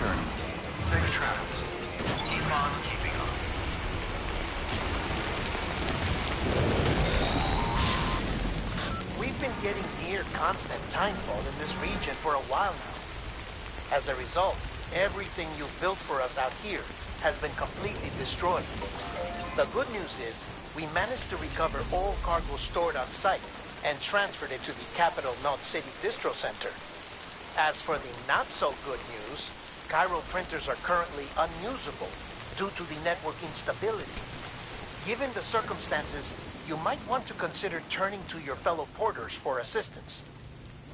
journey. Safe travels. Keep on keeping on. We've been getting near constant timefall in this region for a while now. As a result, everything you've built for us out here has been completely destroyed. The good news is, we managed to recover all cargo stored on site and transferred it to the Capital Knot City Distro Center. As for the not-so-good news, Cairo printers are currently unusable due to the network instability. Given the circumstances, you might want to consider turning to your fellow porters for assistance.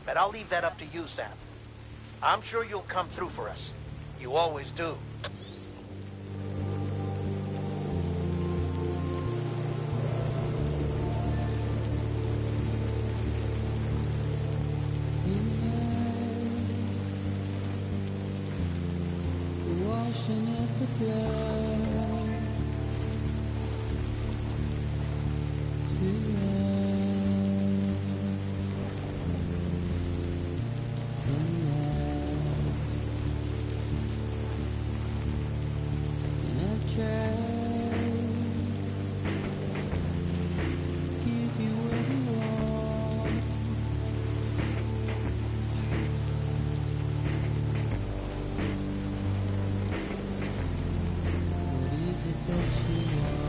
But I'll leave that up to you, Sam. I'm sure you'll come through for us. You always do. Washing at the blood tonight, and I've tried to keep you where you are. What is it that you want?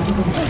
Beginning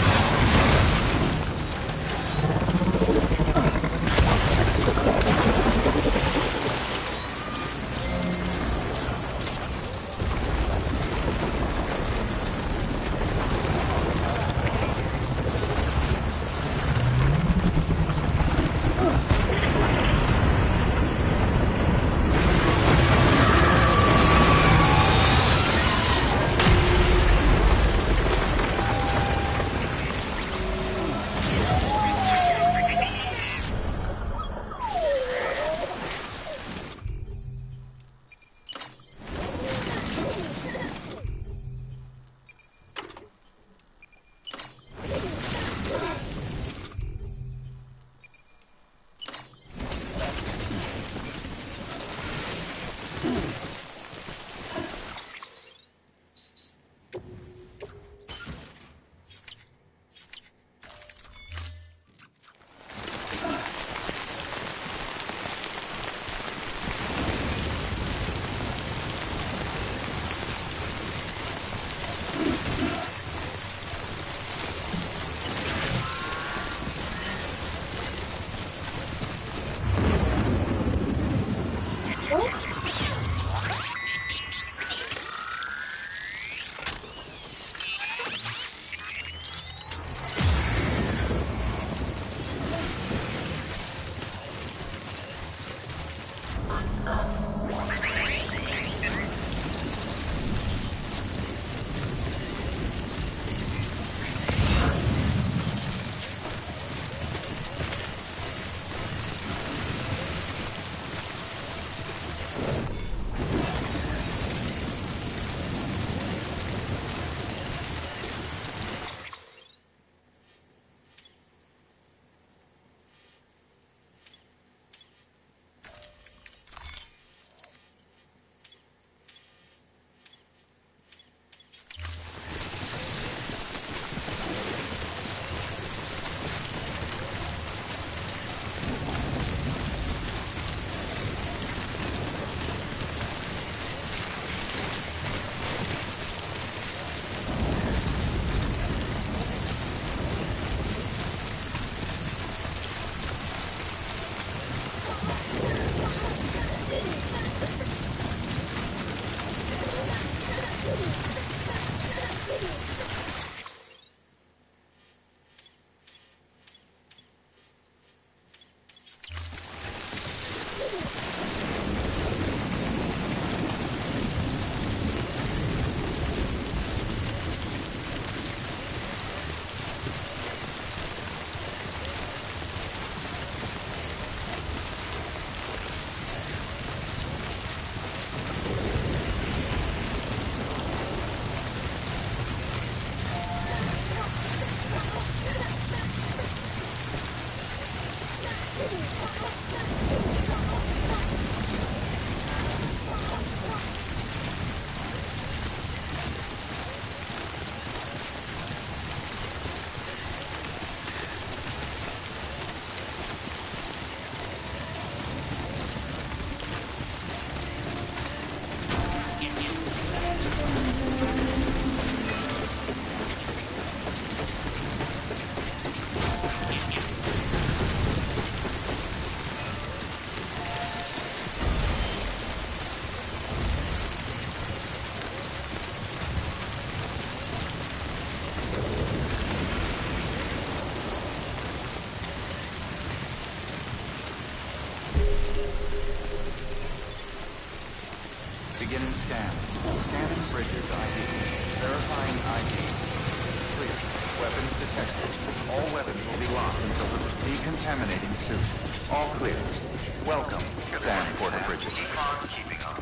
scan. Scanning bridges ID. Verifying ID. Clear. Weapons detected. All weapons will be locked until the decontaminating suit. All clear. Welcome, Sam Porter Bridges. Keep on keeping on.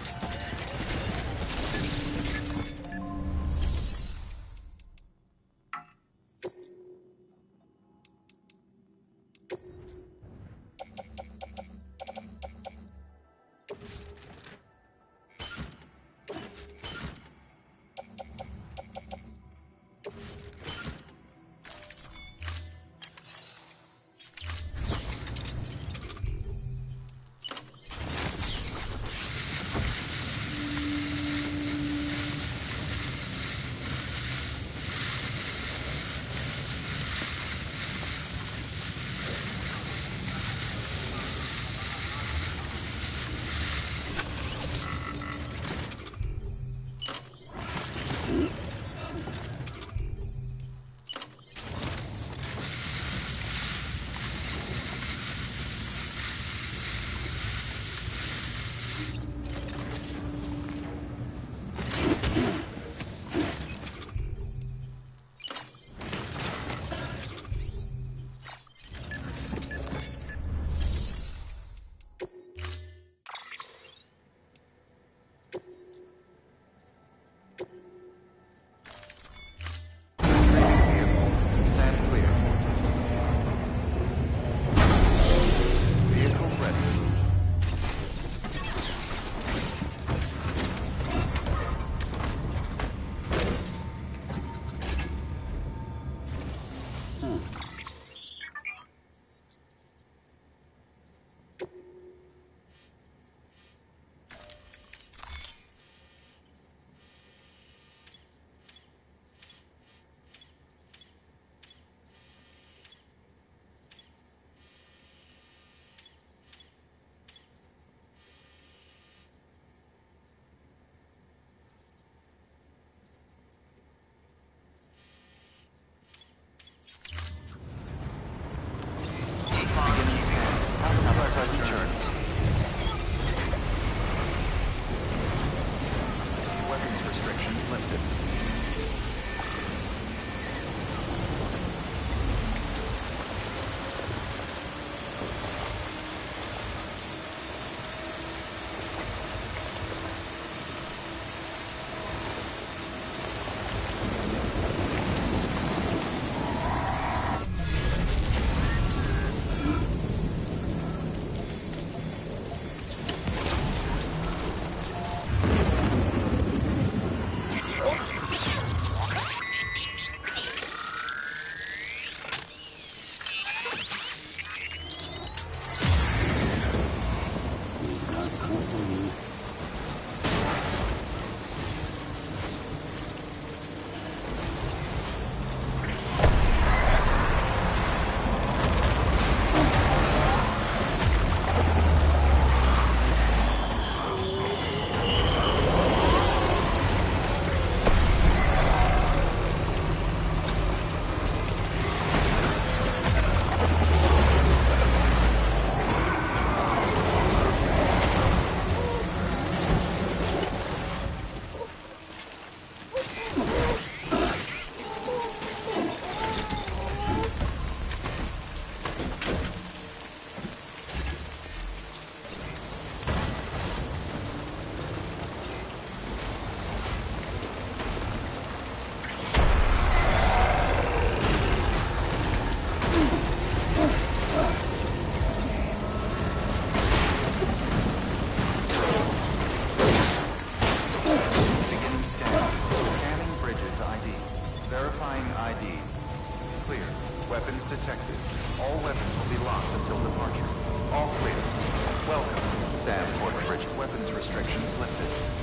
clear. Weapons detected. All weapons will be locked until departure. All clear. Welcome, Sam Portbridge. Weapons restrictions lifted.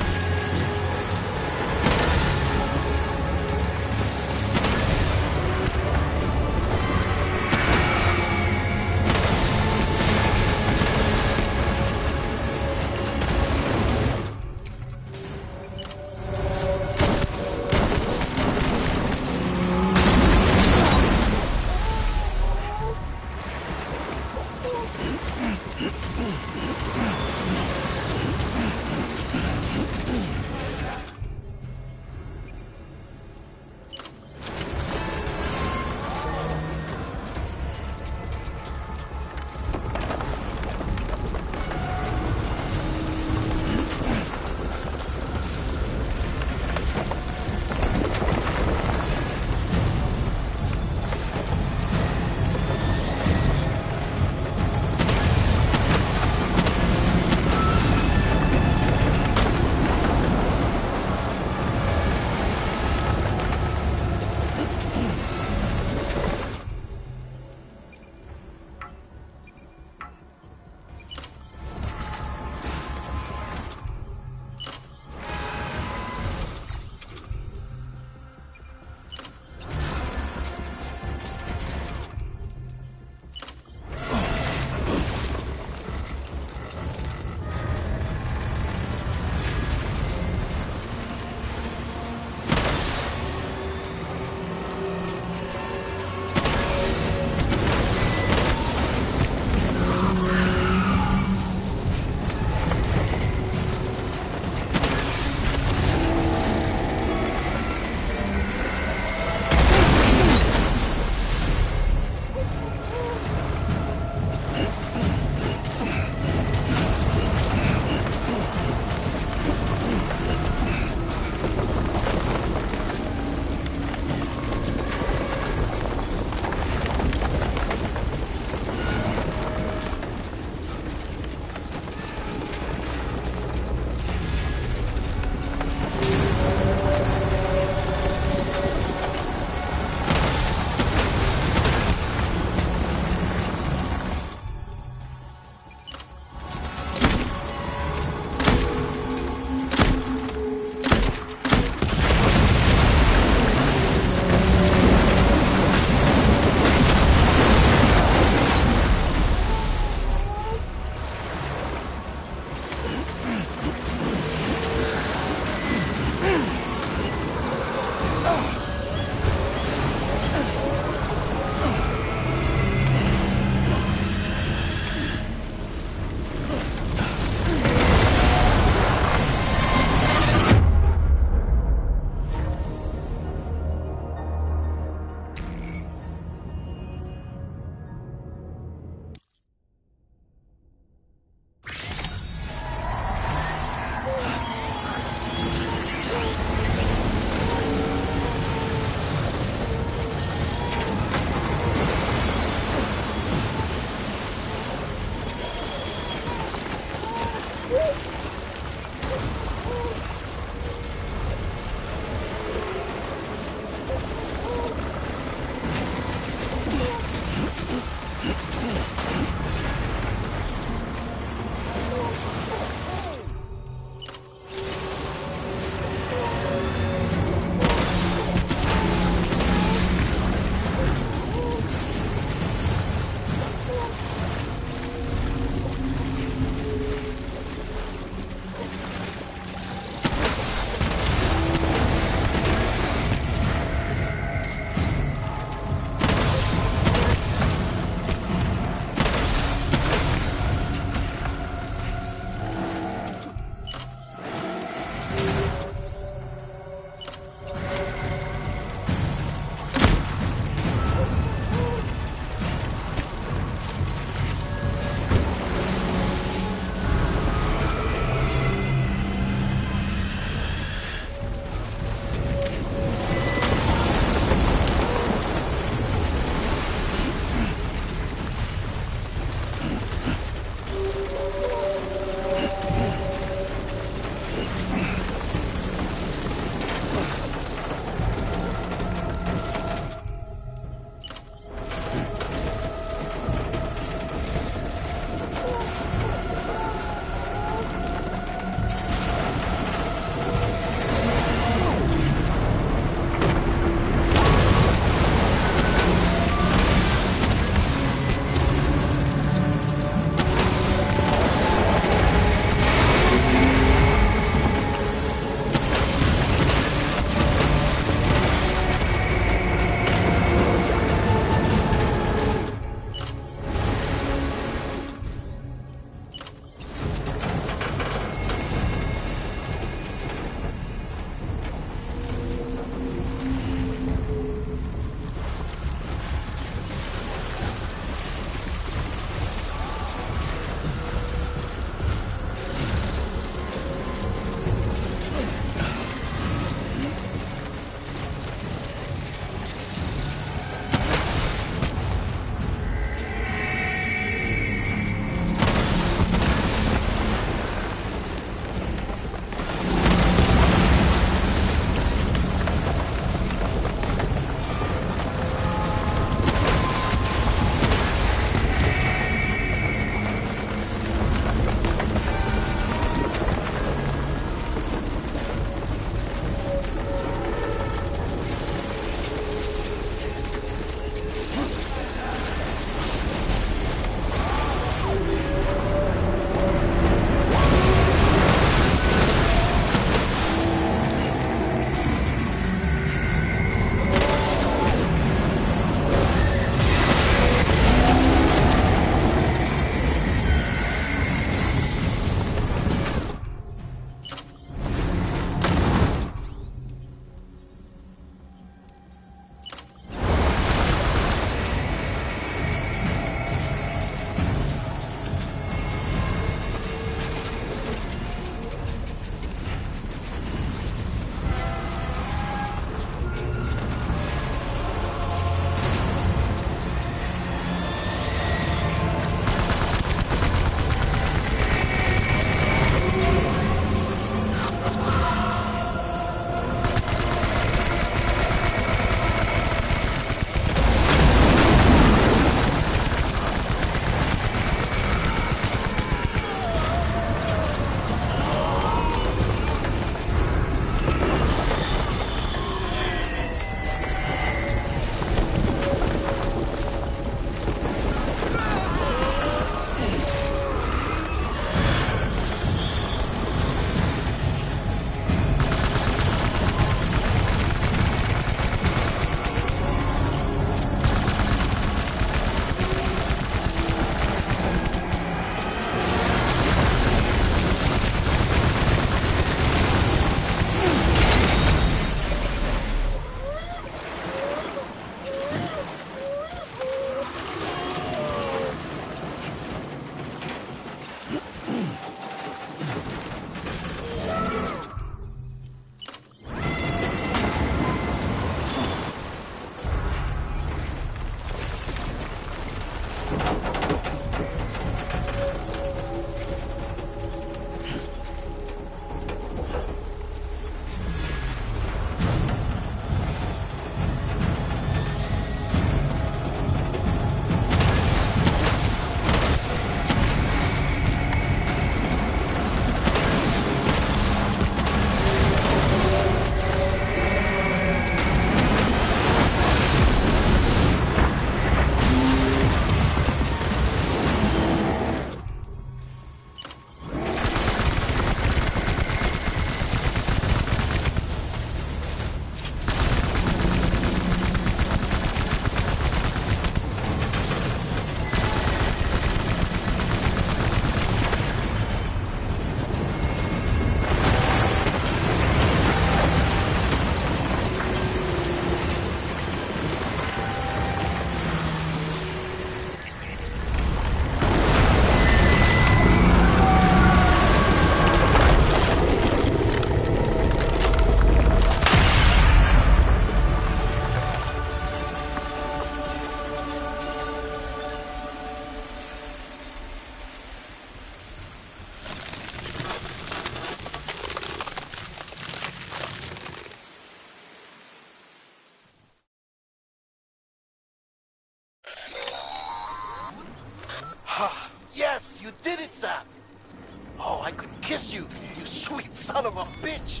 Oh, I could kiss you, you sweet son of a bitch!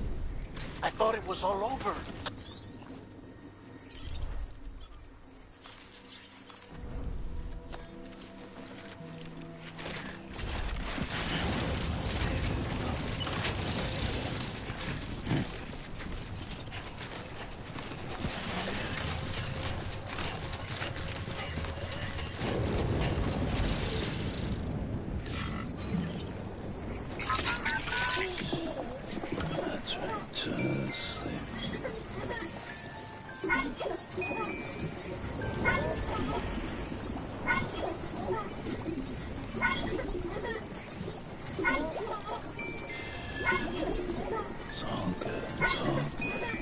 I thought it was all over. That's right, just sleep. It's all good, it's all good.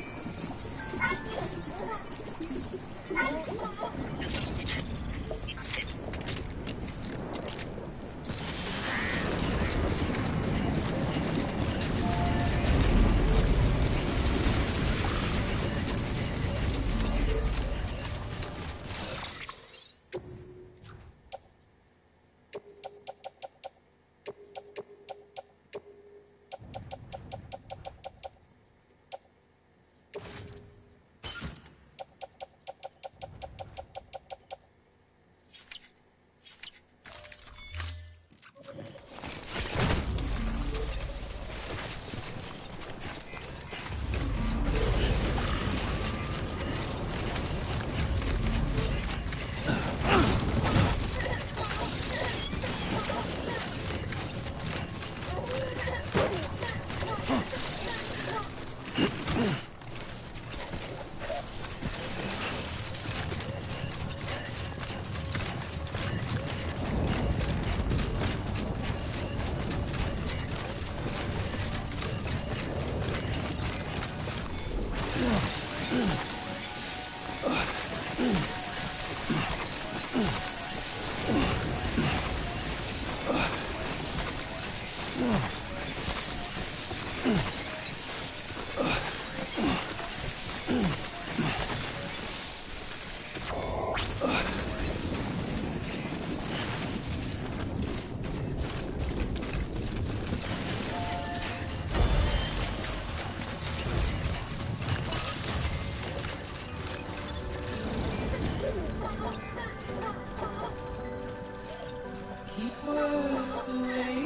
Keep words away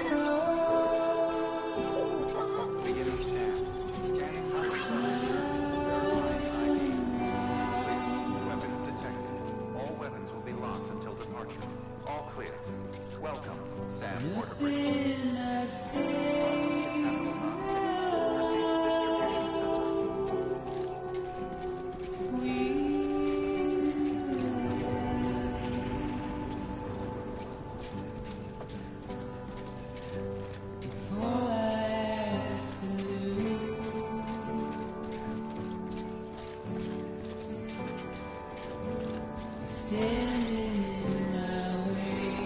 from Beginning scan. Scanning verifying ID. Clear. Weapons detected. All weapons will be locked until departure. All clear. Welcome, Sam Porter Bridges. nothing I say. Proceed to distribution center. All I have to do is stand in my way.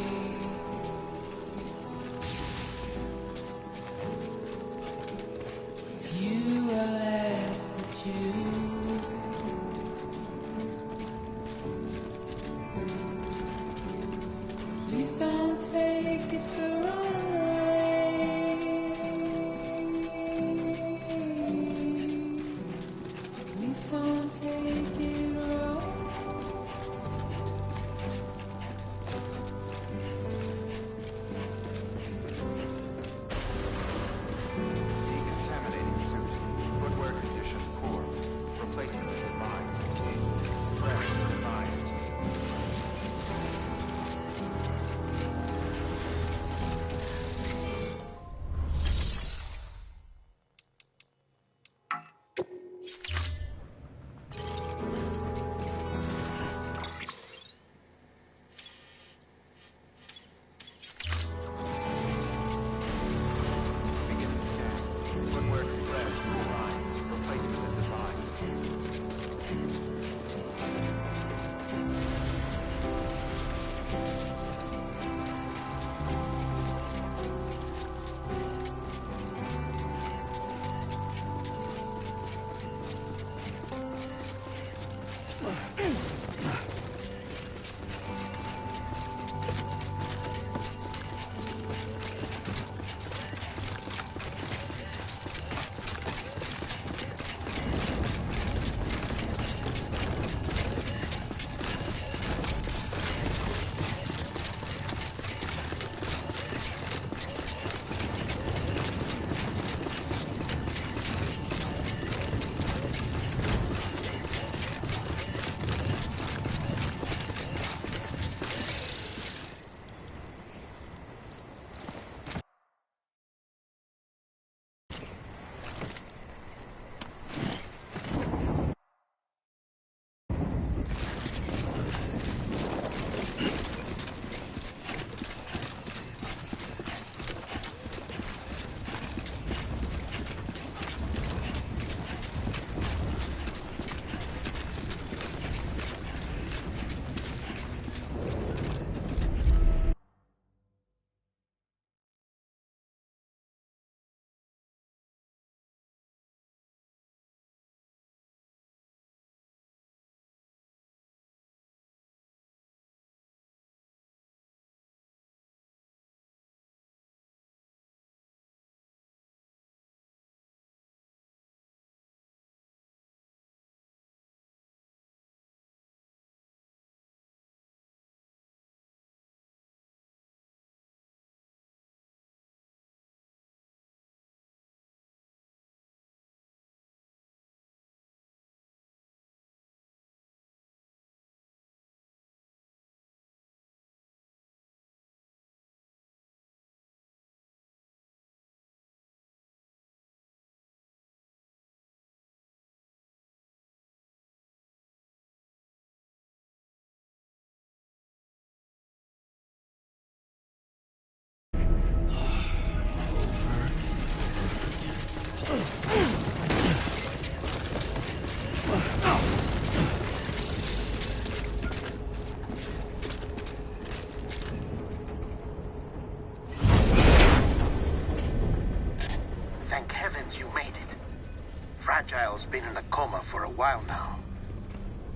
girl's been in a coma for a while now.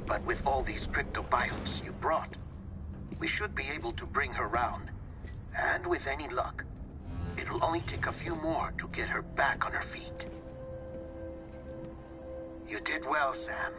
But with all these cryptobiotes you brought, we should be able to bring her round. And with any luck, it'll only take a few more to get her back on her feet. You did well, Sam.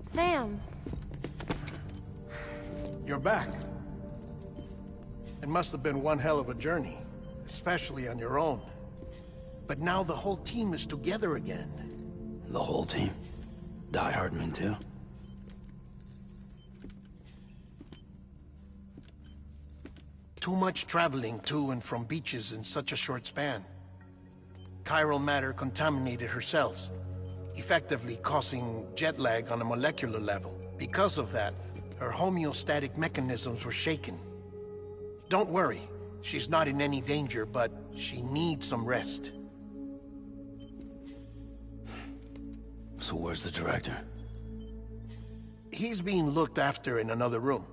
Sam. You're back. It must have been one hell of a journey, especially on your own. But now the whole team is together again. The whole team? Die Hardman too? Too much traveling to and from beaches in such a short span. Chiral matter contaminated her cells, effectively causing jet lag on a molecular level. Because of that, her homeostatic mechanisms were shaken. Don't worry, she's not in any danger, but she needs some rest. So where's the director? He's being looked after in another room.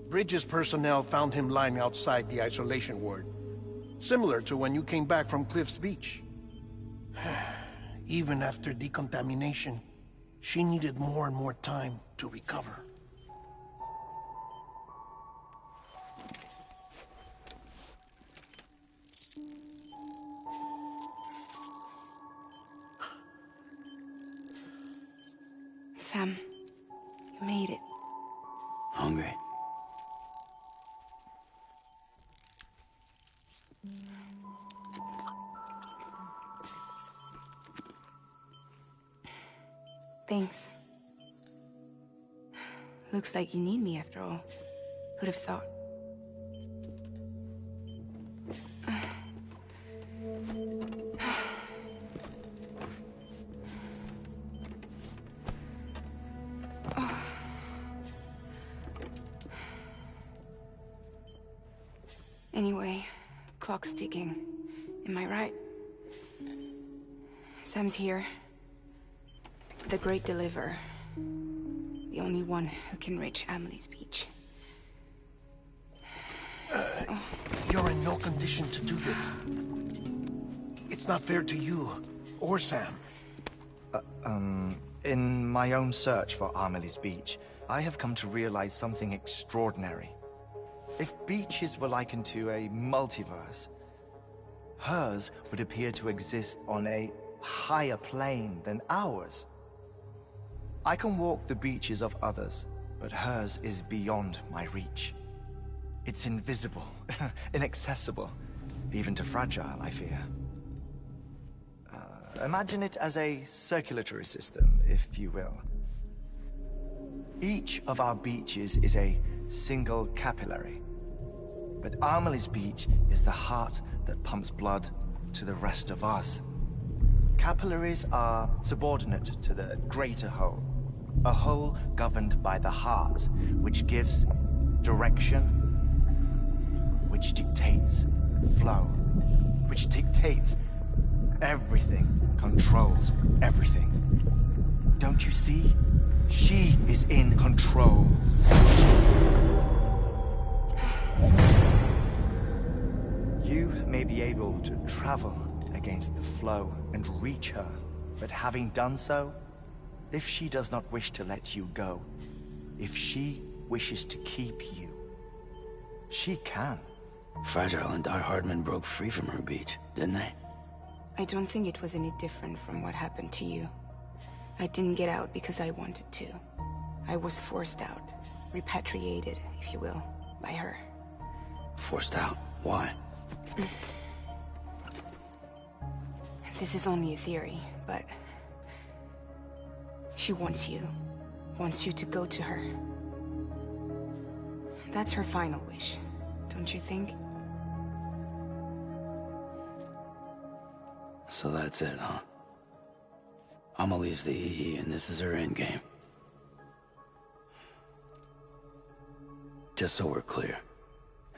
Bridges personnel found him lying outside the isolation ward, similar to when you came back from Cliff's Beach. Even after decontamination, she needed more and more time to recover. Sam, you made it. Hungry? Thanks. Looks like you need me after all. Who'd have thought? Anyway, clock's ticking. Am I right? Sam's here. The Great Deliverer. The only one who can reach Amelie's Beach. You're in no condition to do this. It's not fair to you, or Sam. In my own search for Amelie's Beach, I have come to realize something extraordinary. If beaches were likened to a multiverse, hers would appear to exist on a higher plane than ours. I can walk the beaches of others, but hers is beyond my reach. It's invisible, inaccessible, even to fragile, I fear. Imagine it as a circulatory system, if you will. Each of our beaches is a single capillary, but Amelie's Beach is the heart that pumps blood to the rest of us. Capillaries are subordinate to the greater whole, a whole governed by the heart, which gives direction, which dictates flow, which dictates everything, controls everything. Don't you see? She is in control. You may be able to travel against the flow and reach her, but having done so, if she does not wish to let you go, if she wishes to keep you, she can. Fragile and Die Hardman broke free from her beach, didn't they? I don't think it was any different from what happened to you. I didn't get out because I wanted to. I was forced out, repatriated, if you will, by her. Forced out? Why? This is only a theory, but... she wants you. Wants you to go to her. That's her final wish, don't you think? So that's it, huh? Amelie's the EE, and this is her endgame. Just so we're clear,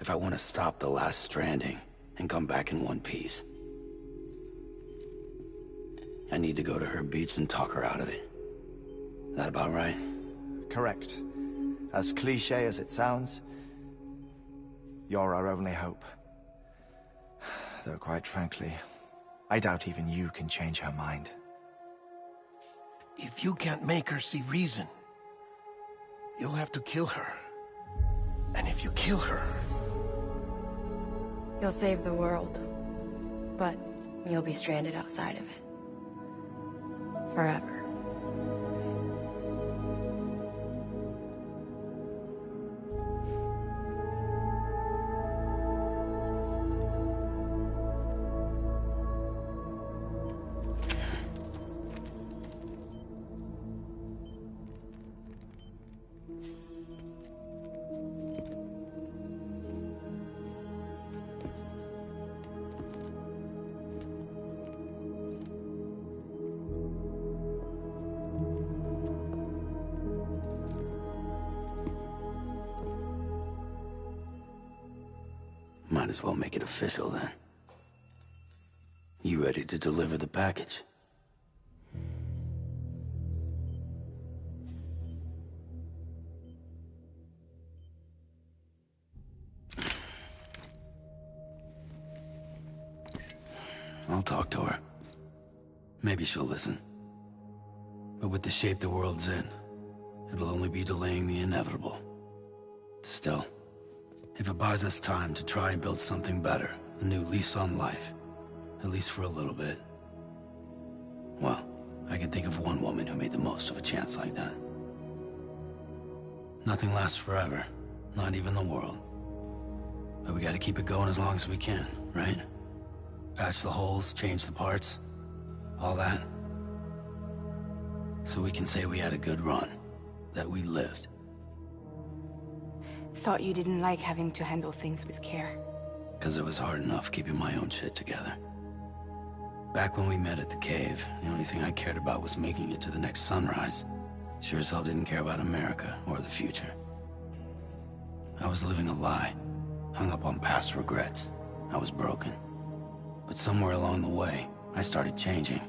if I want to stop the last Stranding and come back in one piece, I need to go to her beach and talk her out of it. That about right? Correct. As cliche as it sounds, you're our only hope. Though quite frankly, I doubt even you can change her mind. If you can't make her see reason, you'll have to kill her. And if you kill her... You'll save the world, but you'll be stranded outside of it. Forever. Might as well make it official then. You ready to deliver the package? I'll talk to her. Maybe she'll listen. But with the shape the world's in, it'll only be delaying the inevitable. Still, if it buys us time to try and build something better, a new lease on life, at least for a little bit, well, I can think of one woman who made the most of a chance like that. Nothing lasts forever, not even the world. But we gotta keep it going as long as we can, right? Patch the holes, change the parts, all that. So we can say we had a good run, that we lived. Thought you didn't like having to handle things with care. 'Cause it was hard enough keeping my own shit together. Back when we met at the cave, the only thing I cared about was making it to the next sunrise. Sure as hell didn't care about America or the future. I was living a lie, hung up on past regrets. I was broken. But somewhere along the way, I started changing.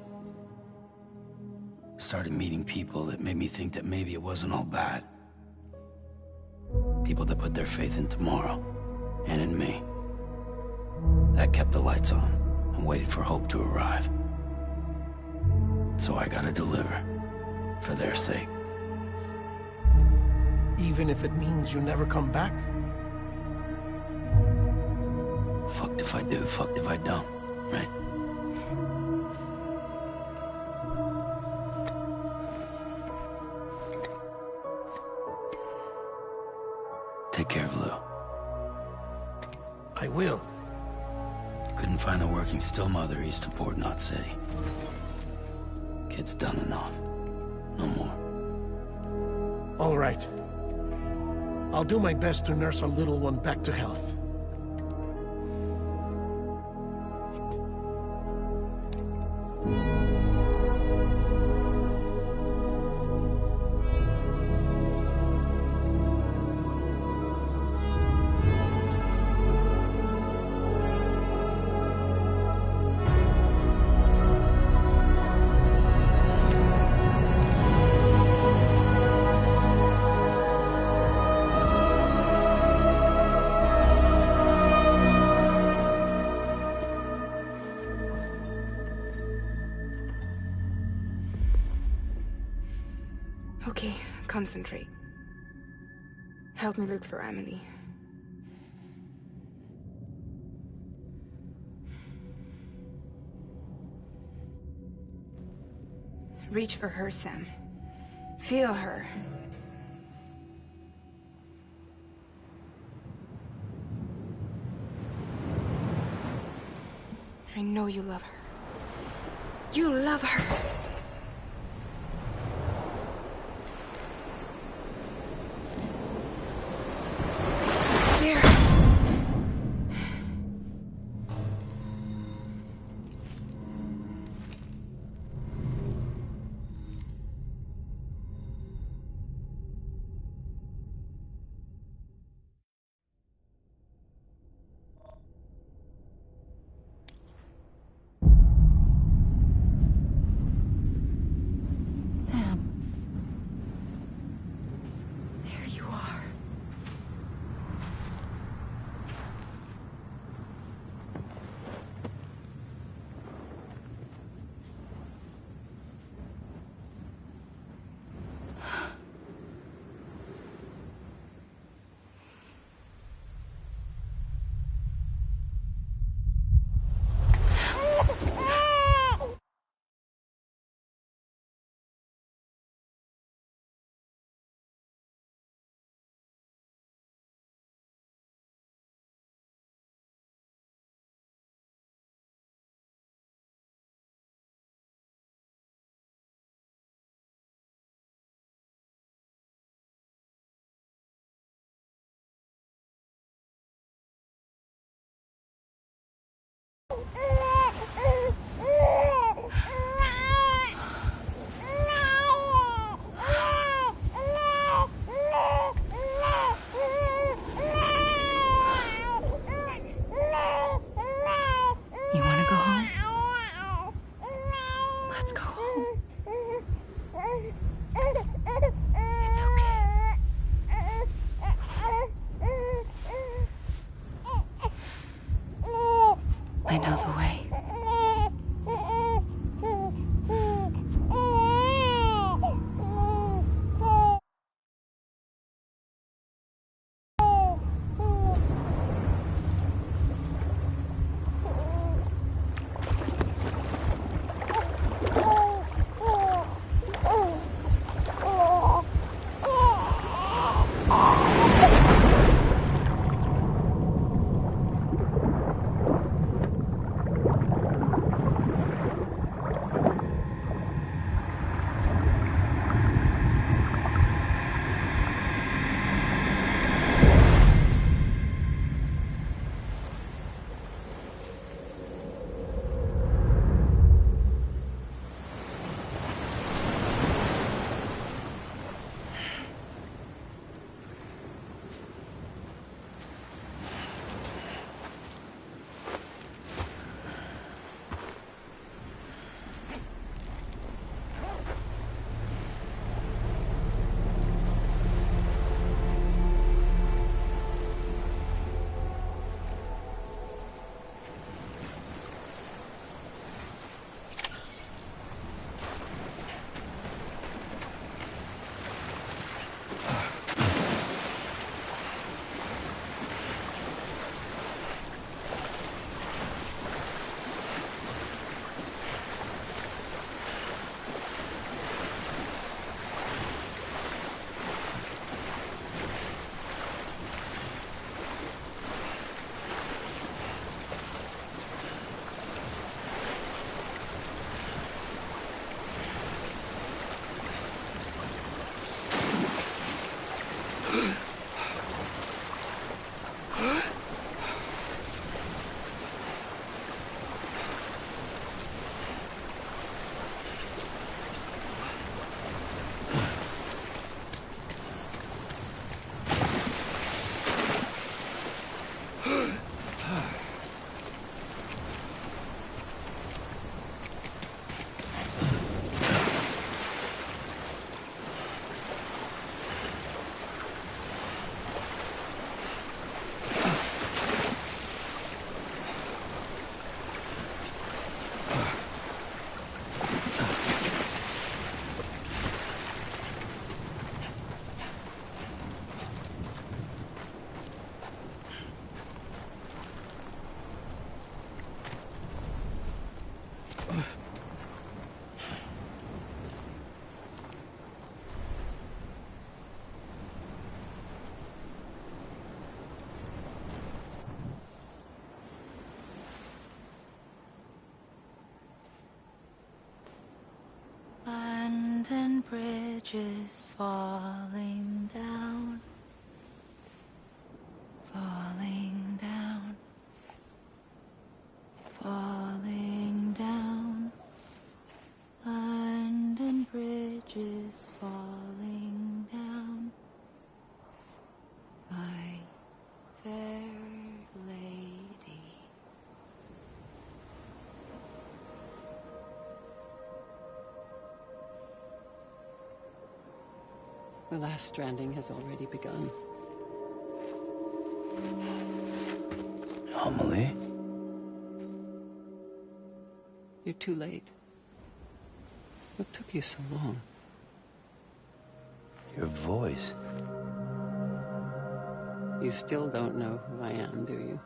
Started meeting people that made me think that maybe it wasn't all bad. People that put their faith in tomorrow, and in me. That kept the lights on, and waited for hope to arrive. So I gotta deliver, for their sake. Even if it means you never come back? Fucked if I do, fucked if I don't, right? Take care of Lou. I will. Couldn't find a working still mother east of Port Knot City. Kid's done enough. No more. All right. I'll do my best to nurse our little one back to health. Okay, concentrate. Help me look for Amelie. Reach for her, Sam. Feel her. I know you love her. You love her. There. Sam. There you are. You want to go home? Let's go home. It's okay. I know the way. bridges falling down, falling down, falling down. London Bridge is falling down, my fair lady. The last stranding has already begun. Amelie? You're too late. What took you so long? Your voice. You still don't know who I am, do you?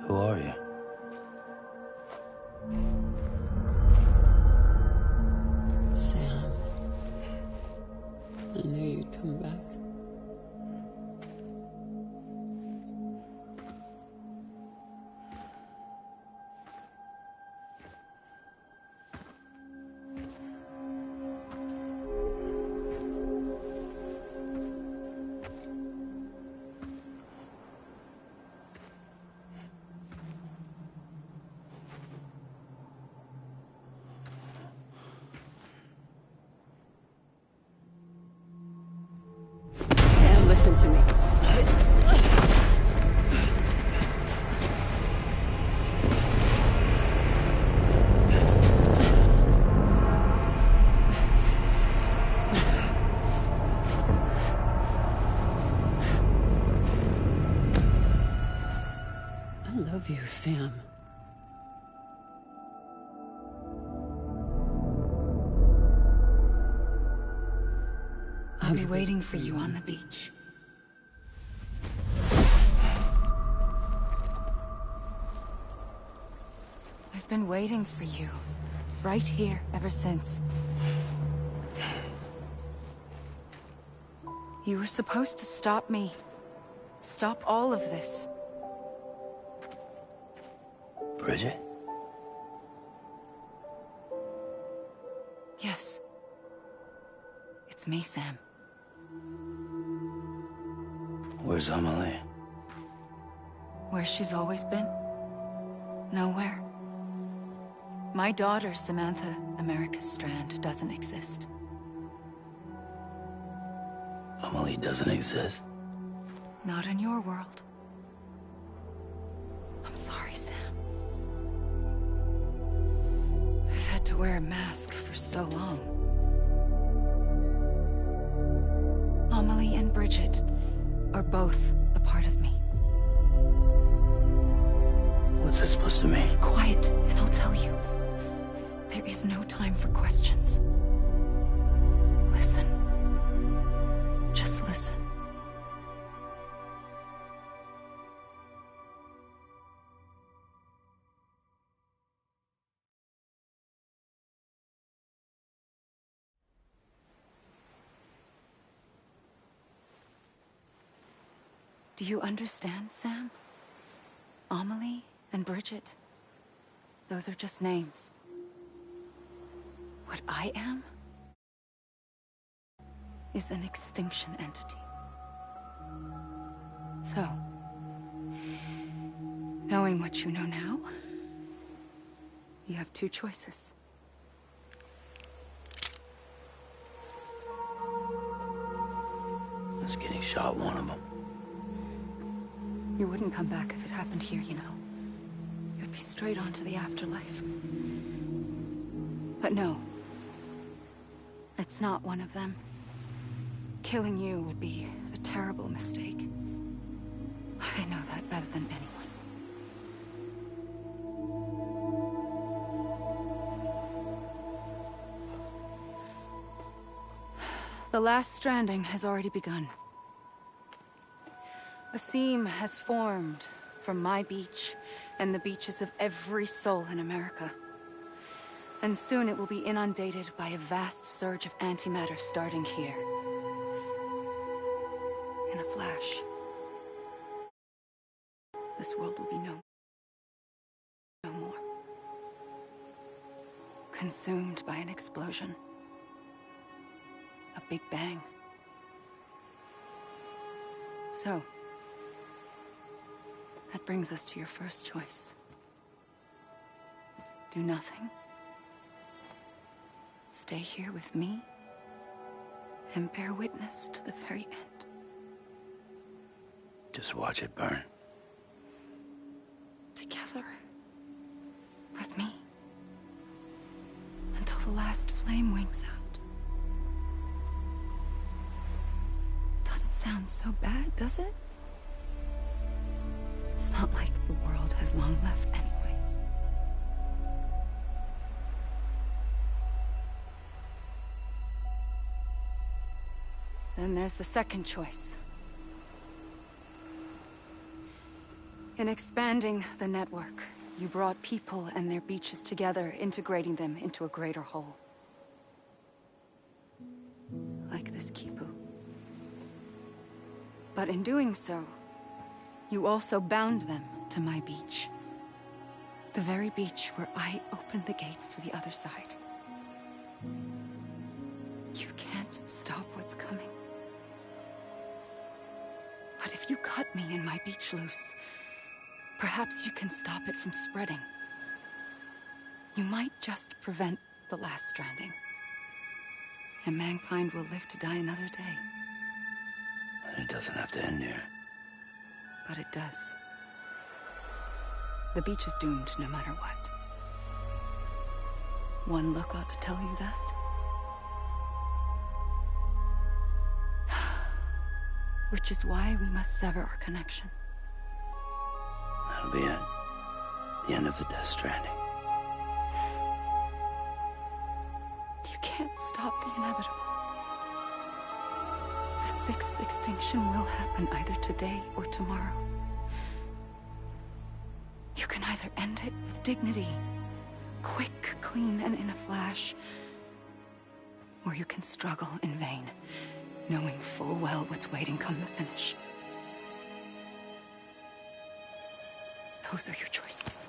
Who are you? Sam. I knew you'd come back. Sam, listen to me. I love you, Sam. I'll be waiting for you on the beach. I've been waiting for you, right here, ever since. You were supposed to stop me. Stop all of this. Bridget? Yes. It's me, Sam. Where's Amelie? Where she's always been. Nowhere. My daughter, Samantha America Strand, doesn't exist. Amelie doesn't exist? Not in your world. I'm sorry, Sam. I've had to wear a mask for so long. Amelie and Bridget are both a part of me. What's that supposed to mean? Quiet, and I'll tell you. There is no time for questions. Listen. Just listen. Do you understand, Sam? Amelie and Bridget, those are just names. What I am is an extinction entity. So, knowing what you know now, you have two choices. Is getting shot one of them? You wouldn't come back if it happened here, you know. You'd be straight on to the afterlife. But no. It's not one of them. Killing you would be a terrible mistake. I know that better than anyone. The last stranding has already begun. A seam has formed from my beach and the beaches of every soul in America. And soon it will be inundated by a vast surge of antimatter starting here. In a flash, this world will be no more. Consumed by an explosion. Big Bang. So, that brings us to your first choice. Do nothing. Stay here with me and bear witness to the very end. Just watch it burn. Together. With me. Until the last flame winks out. Doesn't sound so bad, does it? It's not like the world has long left anyway. Then there's the second choice. In expanding the network, you brought people and their beaches together, integrating them into a greater whole. Like this Kipu. But in doing so, you also bound them to my beach. The very beach where I opened the gates to the other side. You can't stop what's coming. But if you cut me and my beach loose, perhaps you can stop it from spreading. You might just prevent the last stranding. And mankind will live to die another day. And it doesn't have to end here. But it does. The beach is doomed no matter what. One look ought to tell you that. Which is why we must sever our connection. That'll be it. The end of the Death Stranding. You can't stop the inevitable. The sixth extinction will happen either today or tomorrow. You can either end it with dignity, quick, clean, and in a flash, or you can struggle in vain, knowing full well what's waiting come the finish. Those are your choices.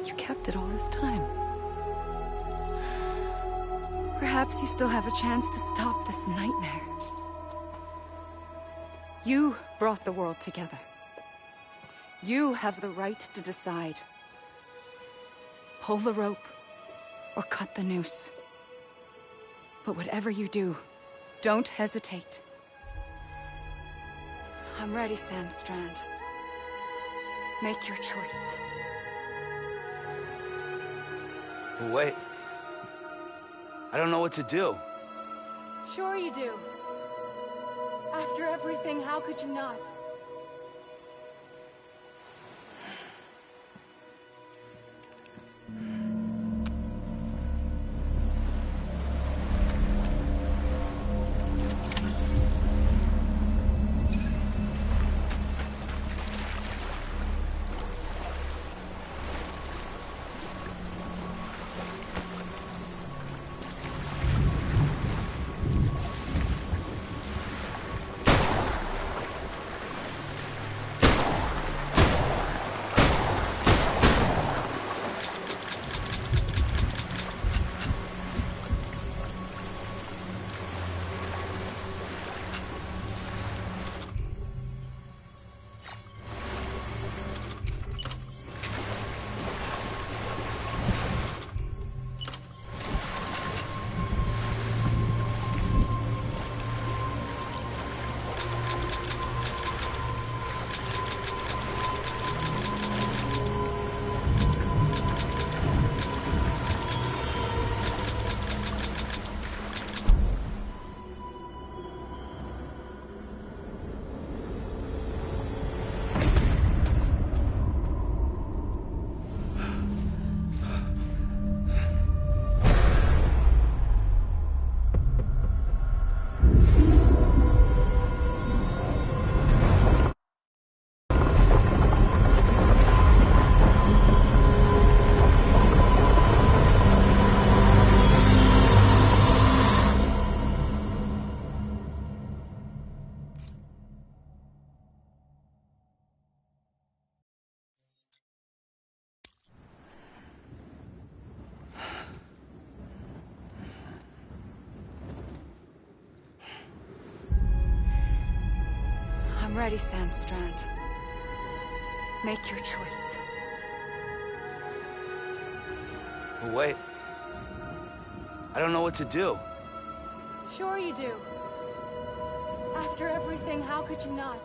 You kept it all this time. Perhaps you still have a chance to stop this nightmare. You brought the world together. You have the right to decide. Pull the rope or cut the noose. But whatever you do, don't hesitate. I'm ready, Sam Strand. Make your choice. Wait. I don't know what to do. Sure you do. After everything, how could you not? ready, Sam Strand. Make your choice. But wait. I don't know what to do. Sure you do. After everything, how could you not?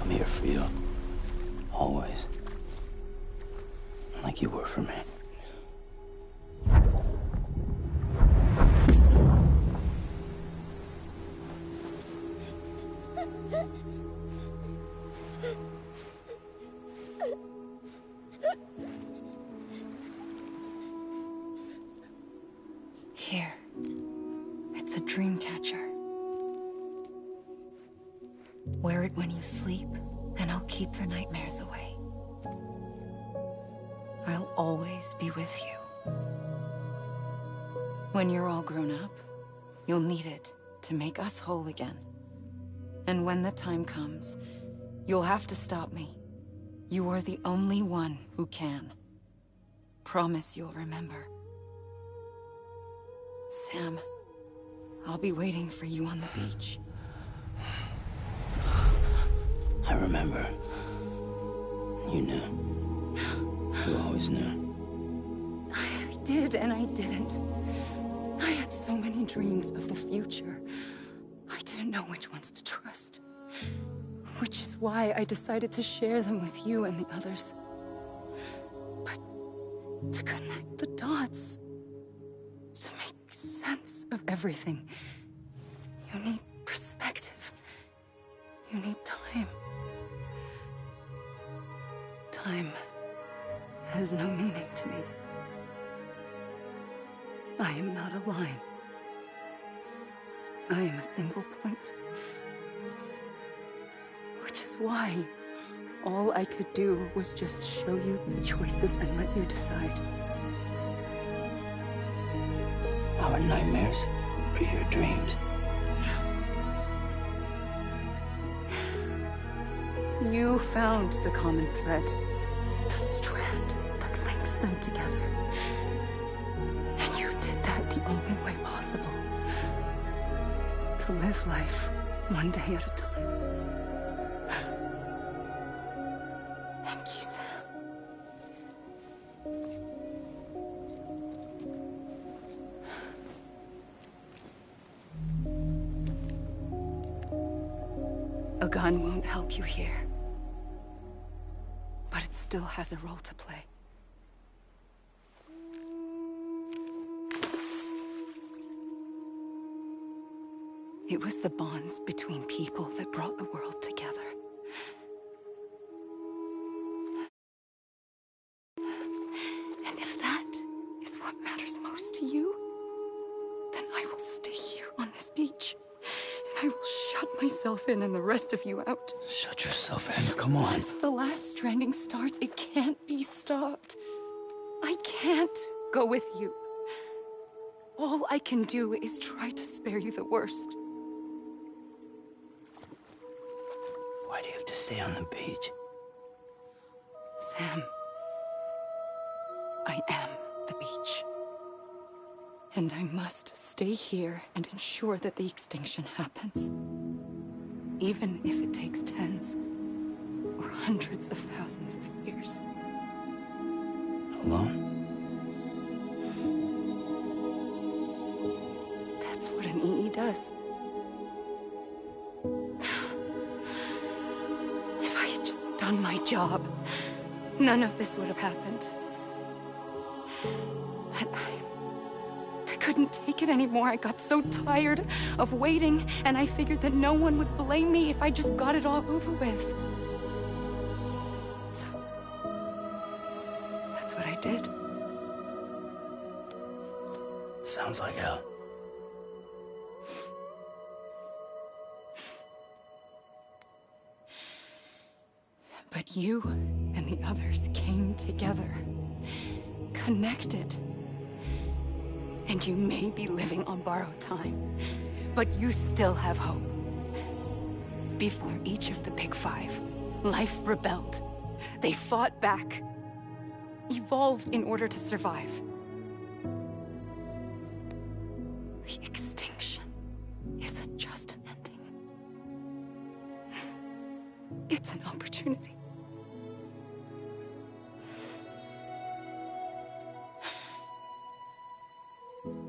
I'm here for you. Always. Like you were for me. Here. It's a dream catcher. Wear it when you sleep, and I'll keep the nightmares away. I'll always be with you. When you're all grown up, you'll need it to make us whole again. And when the time comes, you'll have to stop me. You are the only one who can. Promise you'll remember. Sam, I'll be waiting for you on the beach. I remember. You knew. You always knew. I did and I didn't. I had so many dreams of the future. I didn't know which ones to trust. Which is why I decided to share them with you and the others. But to connect the dots, to make sense of everything, you need perspective. You need time. Time has no meaning to me. I am not a line. I am a single point. Which is why all I could do was just show you the choices and let you decide. Our nightmares are your dreams. You found the common thread, the strand that links them together. And you did that the only way possible. To live life one day at a time. Thank you, Sam. A gun won't help you here. But it still has a role to play. It was the bonds between people that brought the world together. And if that is what matters most to you, then I will stay here on this beach. And I will shut myself in and the rest of you out. Shut yourself in, come on. Once the last stranding starts, it can't be stopped. I can't go with you. All I can do is try to spare you the worst. Why do you have to stay on the beach? Sam, I am the beach. And I must stay here and ensure that the extinction happens. Even if it takes tens or hundreds of thousands of years. Alone? That's what an EE does. done my job, none of this would have happened. But I couldn't take it anymore. I got so tired of waiting, and I figured that no one would blame me if I just got it all over with. So, that's what I did. Sounds like hell. But you and the others came together, connected. And you may be living on borrowed time, but you still have hope. Before each of the Big Five, life rebelled. They fought back, evolved in order to survive. The extinction isn't just an ending. It's an opportunity.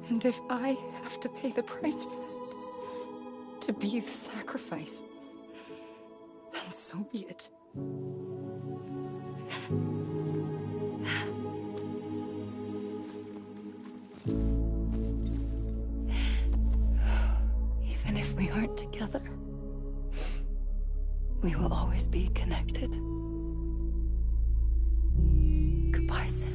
And if I have to pay the price for that, to be the sacrifice, then so be it. Even if we aren't together, we will always be connected. Goodbye, Sam.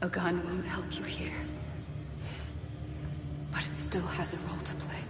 A gun won't help you here, but it still has a role to play.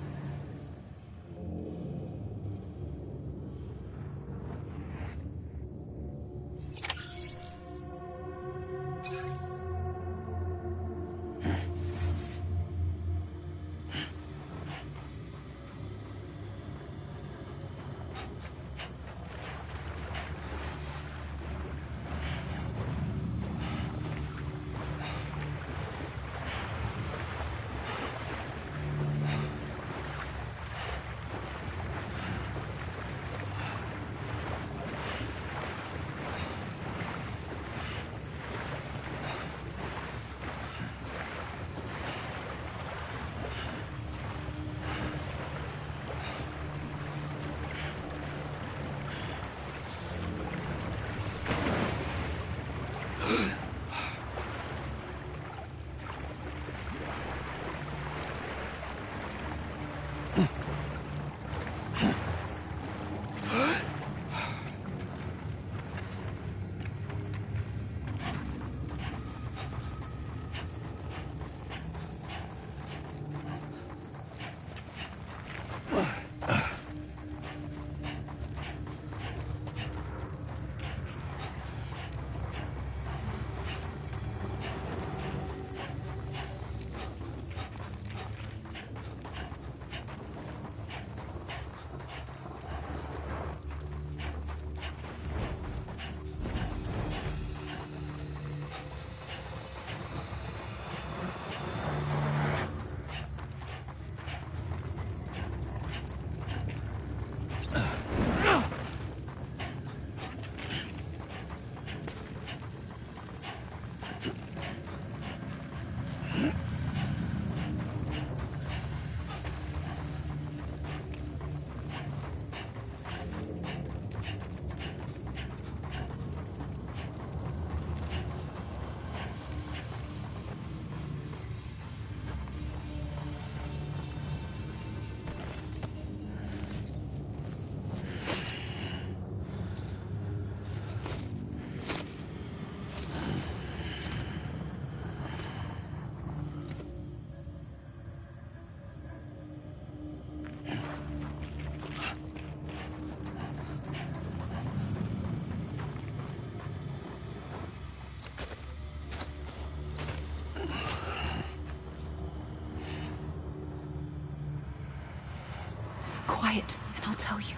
Quiet, and I'll tell you.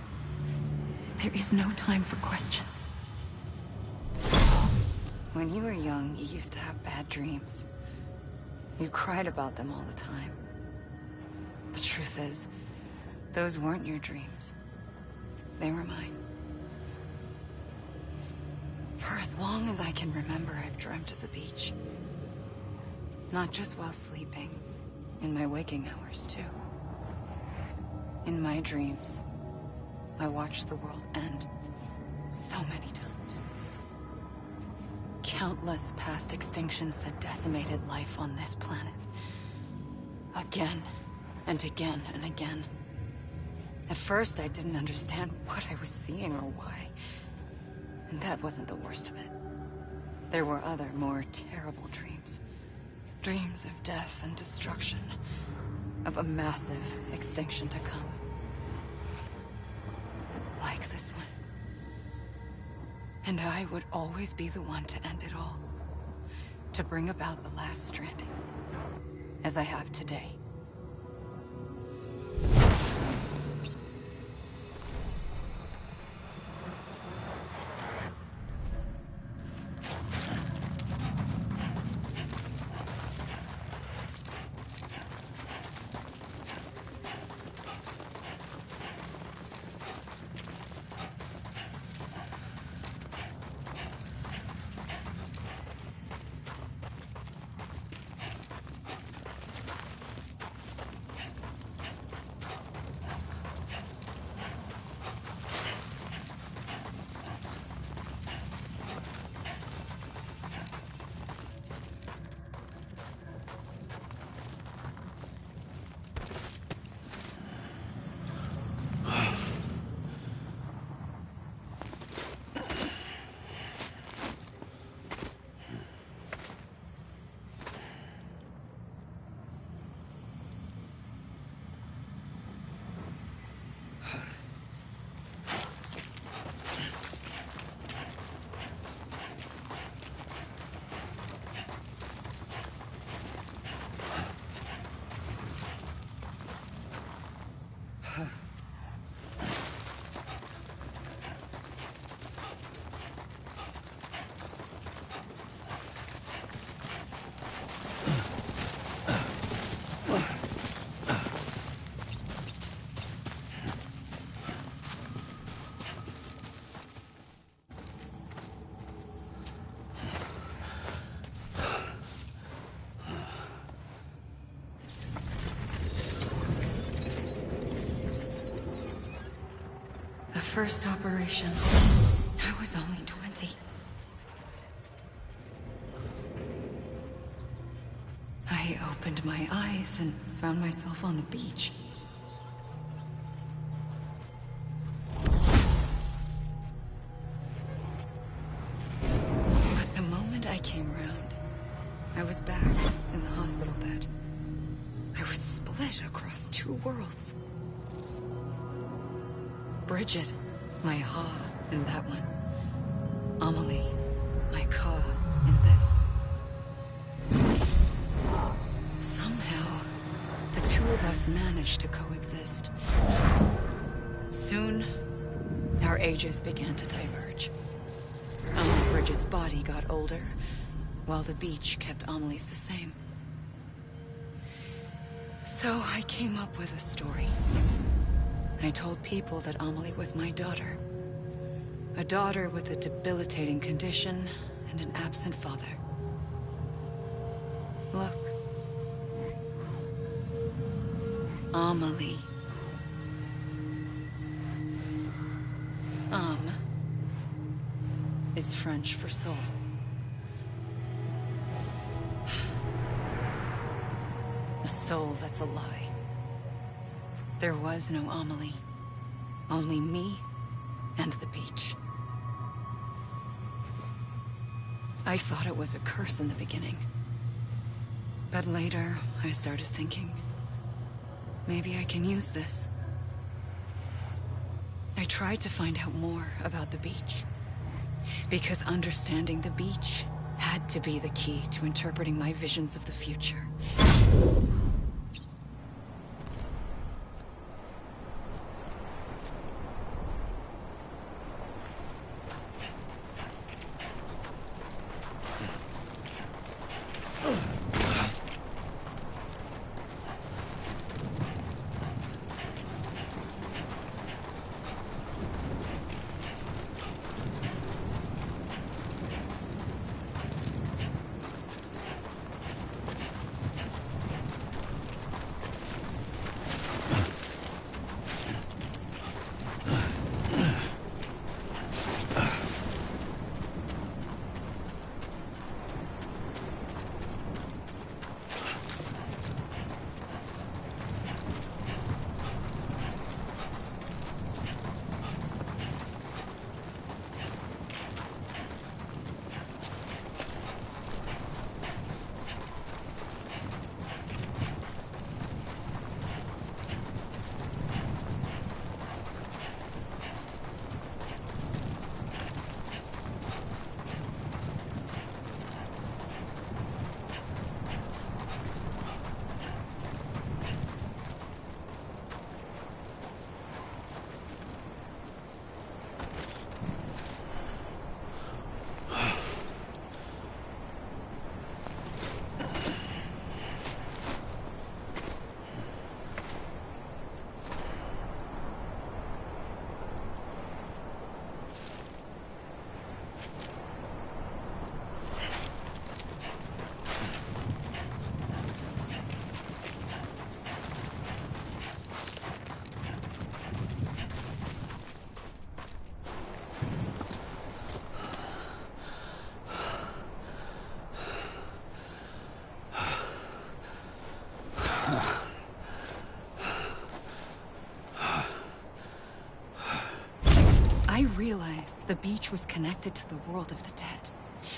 There is no time for questions. When you were young, you used to have bad dreams. You cried about them all the time. The truth is, those weren't your dreams. They were mine. For as long as I can remember, I've dreamt of the beach. Not just while sleeping, in my waking hours, too. In my dreams, I watched the world end so many times. Countless past extinctions that decimated life on this planet. Again, and again, and again. At first, I didn't understand what I was seeing or why. And that wasn't the worst of it. There were other, more terrible dreams. Dreams of death and destruction. Of a massive extinction to come. Like this one. And I would always be the one to end it all. To bring about the last stranding. As I have today. The first operation, I was only 20. I opened my eyes and found myself on the beach. But the moment I came around, I was back in the hospital bed. I was split across two worlds. Bridget, my Ha in that one. Amelie, my Ka in this. Somehow, the two of us managed to coexist. Soon, our ages began to diverge. Bridget's body got older, while the beach kept Amelie's the same. So I came up with a story. I told people that Amelie was my daughter. A daughter with a debilitating condition and an absent father. Look. Amelie. Is French for soul. A soul that's a lie. There was no Amelie. Only me and the beach. I thought it was a curse in the beginning. But later, I started thinking, maybe I can use this. I tried to find out more about the beach. Because understanding the beach had to be the key to interpreting my visions of the future. I realized the beach was connected to the world of the dead,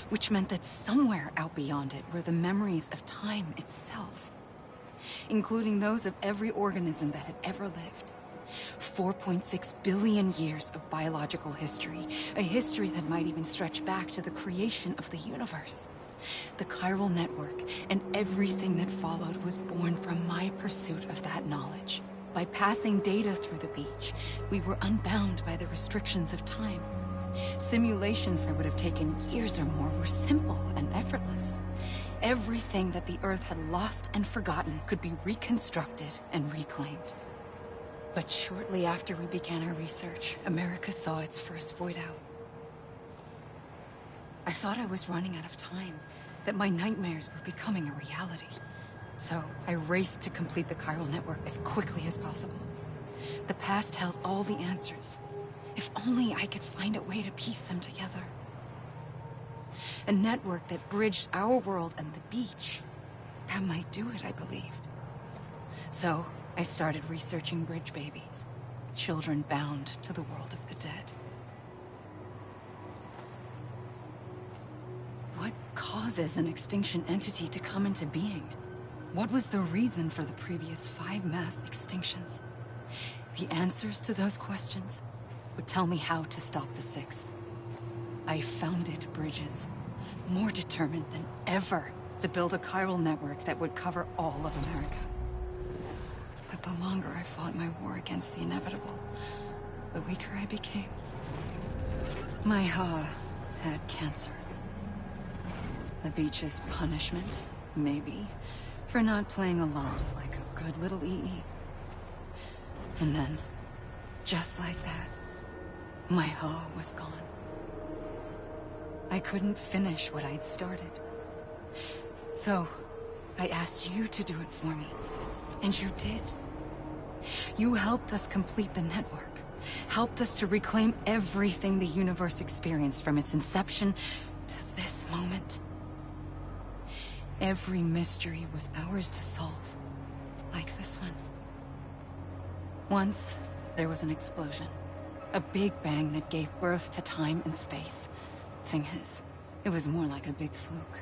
which meant that somewhere out beyond it were the memories of time itself, including those of every organism that had ever lived. 4.6 billion years of biological history, a history that might even stretch back to the creation of the universe. The chiral network and everything that followed was born from my pursuit of that knowledge. By passing data through the beach, we were unbound by the restrictions of time. Simulations that would have taken years or more were simple and effortless. Everything that the Earth had lost and forgotten could be reconstructed and reclaimed. But shortly after we began our research, America saw its first void out. I thought I was running out of time, that my nightmares were becoming a reality. So I raced to complete the chiral network as quickly as possible. The past held all the answers. If only I could find a way to piece them together. A network that bridged our world and the beach. That might do it, I believed. So I started researching bridge babies, children bound to the world of the dead. What causes an extinction entity to come into being? What was the reason for the previous 5 mass extinctions? The answers to those questions would tell me how to stop the 6th. I founded bridges, more determined than ever to build a chiral network that would cover all of America. But the longer I fought my war against the inevitable, the weaker I became. My Ha had cancer. The beach's punishment, maybe, for not playing along like a good little EE. And then, just like that, my Ha was gone. I couldn't finish what I'd started. So, I asked you to do it for me. And you did. You helped us complete the network. Helped us to reclaim everything the universe experienced from its inception to this moment. Every mystery was ours to solve, like this one. Once, there was an explosion. A big bang that gave birth to time and space. Thing is, it was more like a big fluke.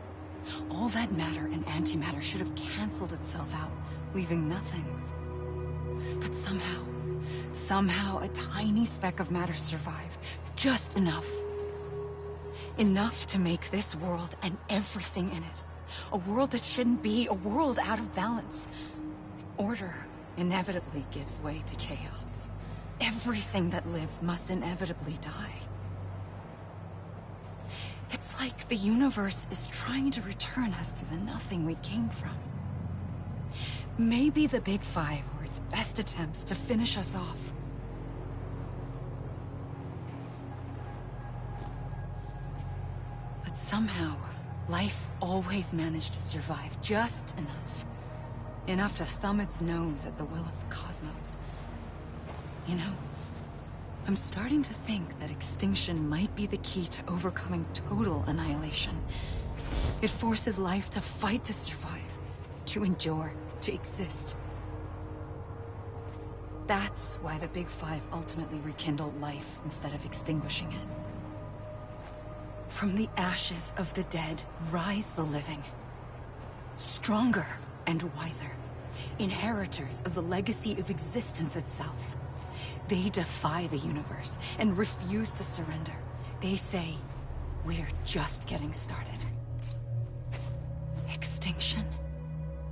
All that matter and antimatter should have canceled itself out, leaving nothing. But somehow a tiny speck of matter survived. Just enough. Enough to make this world and everything in it. A world that shouldn't be, a world out of balance. Order inevitably gives way to chaos. Everything that lives must inevitably die. It's like the universe is trying to return us to the nothing we came from. Maybe the Big Five were its best attempts to finish us off. But somehow, life always managed to survive just enough. Enough to thumb its nose at the will of the cosmos. You know, I'm starting to think that extinction might be the key to overcoming total annihilation. It forces life to fight to survive, to endure, to exist. That's why the Big Five ultimately rekindled life instead of extinguishing it. From the ashes of the dead rise the living. Stronger and wiser. Inheritors of the legacy of existence itself. They defy the universe and refuse to surrender. They say, we're just getting started. Extinction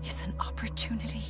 is an opportunity.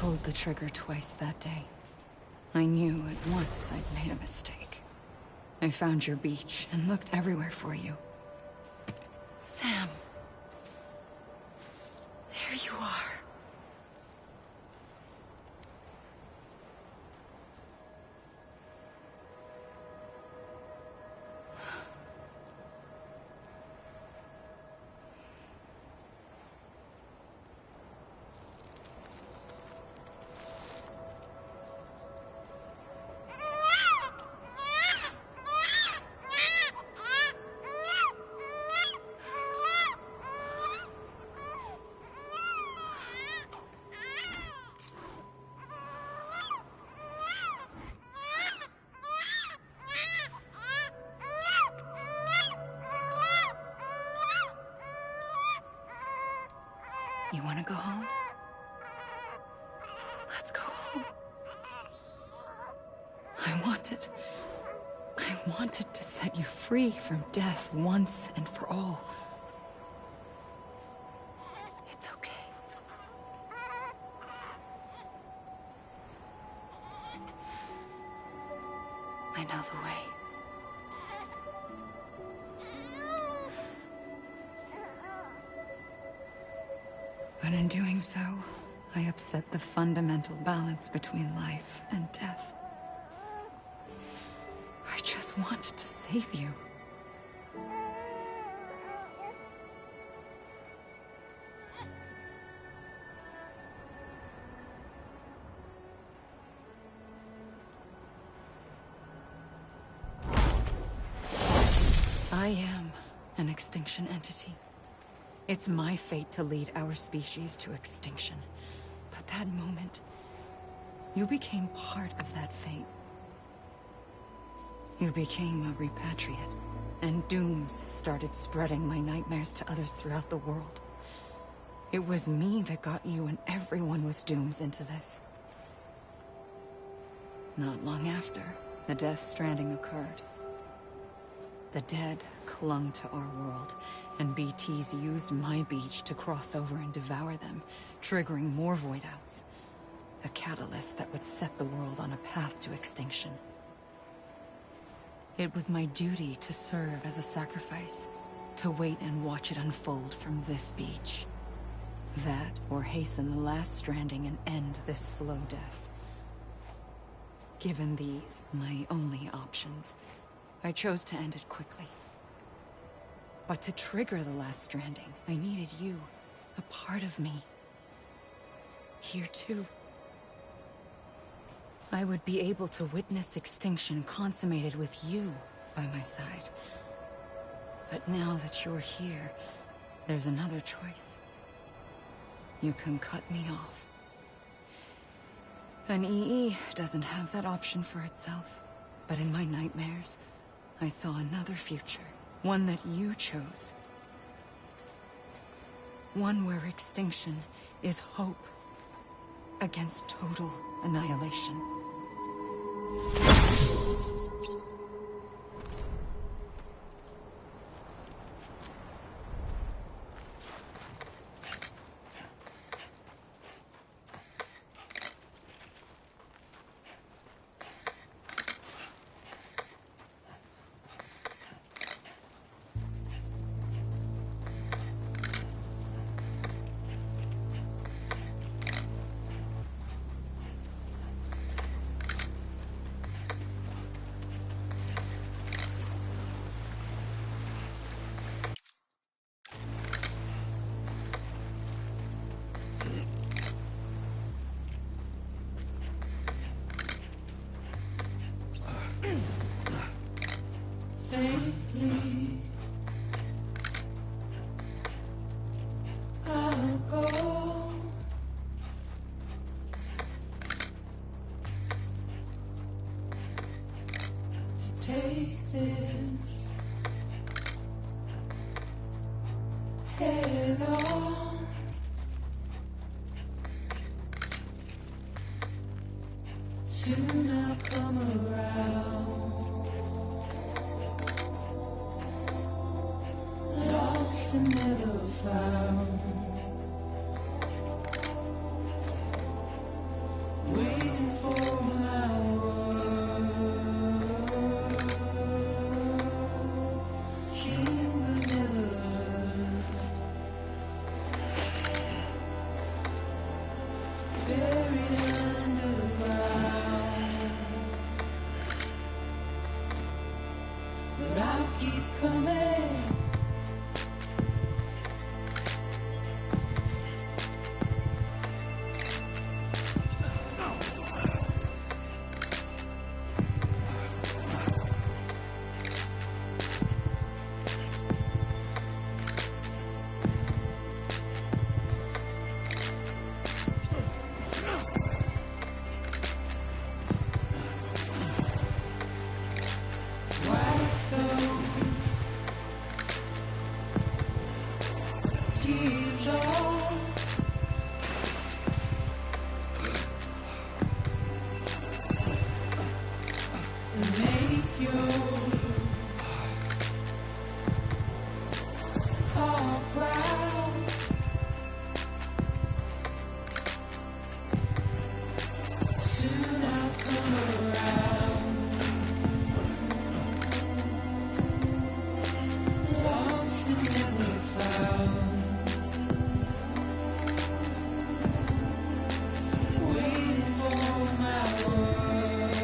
pulled the trigger twice that day. I knew at once I'd made a mistake. I found your beach and looked everywhere for you. Sam. There you are. You want to go home? Let's go home. I wanted to set you free from death once and for all. It's okay. I know the way. But in doing so, I upset the fundamental balance between life and death. I just wanted to save you. I am an extinction entity. It's my fate to lead our species to extinction. But that moment, you became part of that fate. You became a repatriate, and dooms started spreading my nightmares to others throughout the world. It was me that got you and everyone with dooms into this. Not long after, the Death Stranding occurred. The dead clung to our world, and BTs used my beach to cross over and devour them, triggering more void outs. A catalyst that would set the world on a path to extinction. It was my duty to serve as a sacrifice, to wait and watch it unfold from this beach. That, or hasten the last stranding and end this slow death. Given these, my only options, I chose to end it quickly. But to trigger the last stranding, I needed you, a part of me. Here too. I would be able to witness extinction consummated with you by my side. But now that you're here, there's another choice. You can cut me off. An EE doesn't have that option for itself. But in my nightmares, I saw another future. One that you chose. One where extinction is hope against total annihilation. Safely, I'll go. To take this head on. Soon I'll come around. Lost and never found. dissolve. And make your heart proud. Soon I'll come around. Lost and never found. Waiting for my world.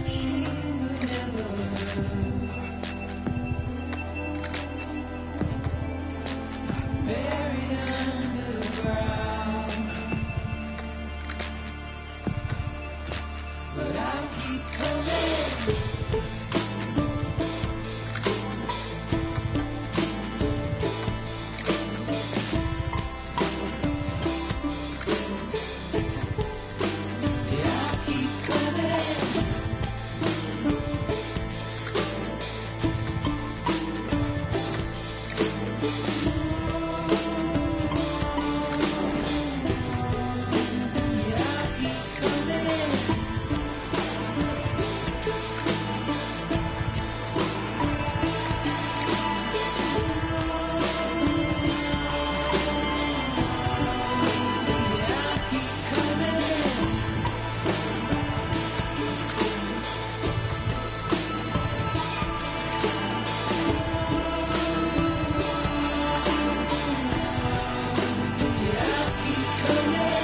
Seen but never heard. Buried underground. But I'll keep coming. Yeah, I'll keep coming. Yeah, I'll keep coming. Yeah, I'll keep coming. Yeah, I'll keep coming. Yeah, I'll keep coming. Yeah, I'll keep coming.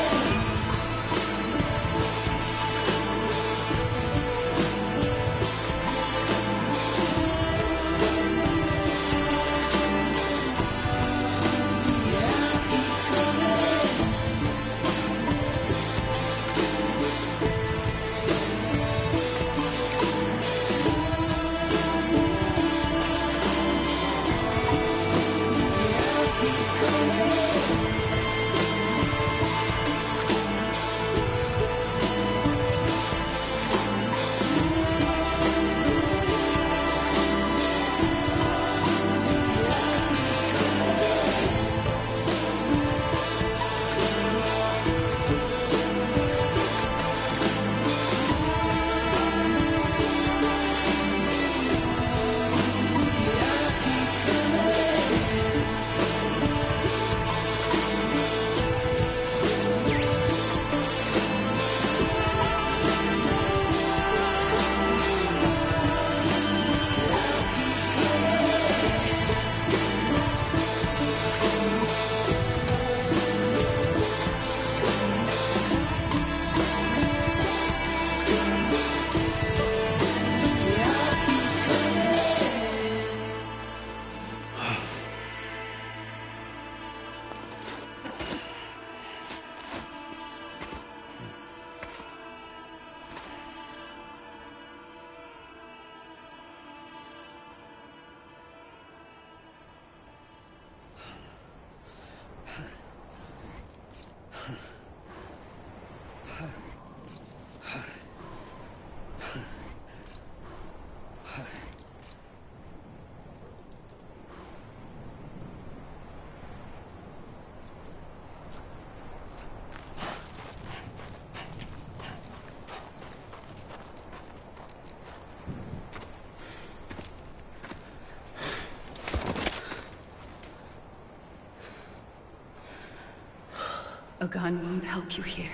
A gun won't help you here.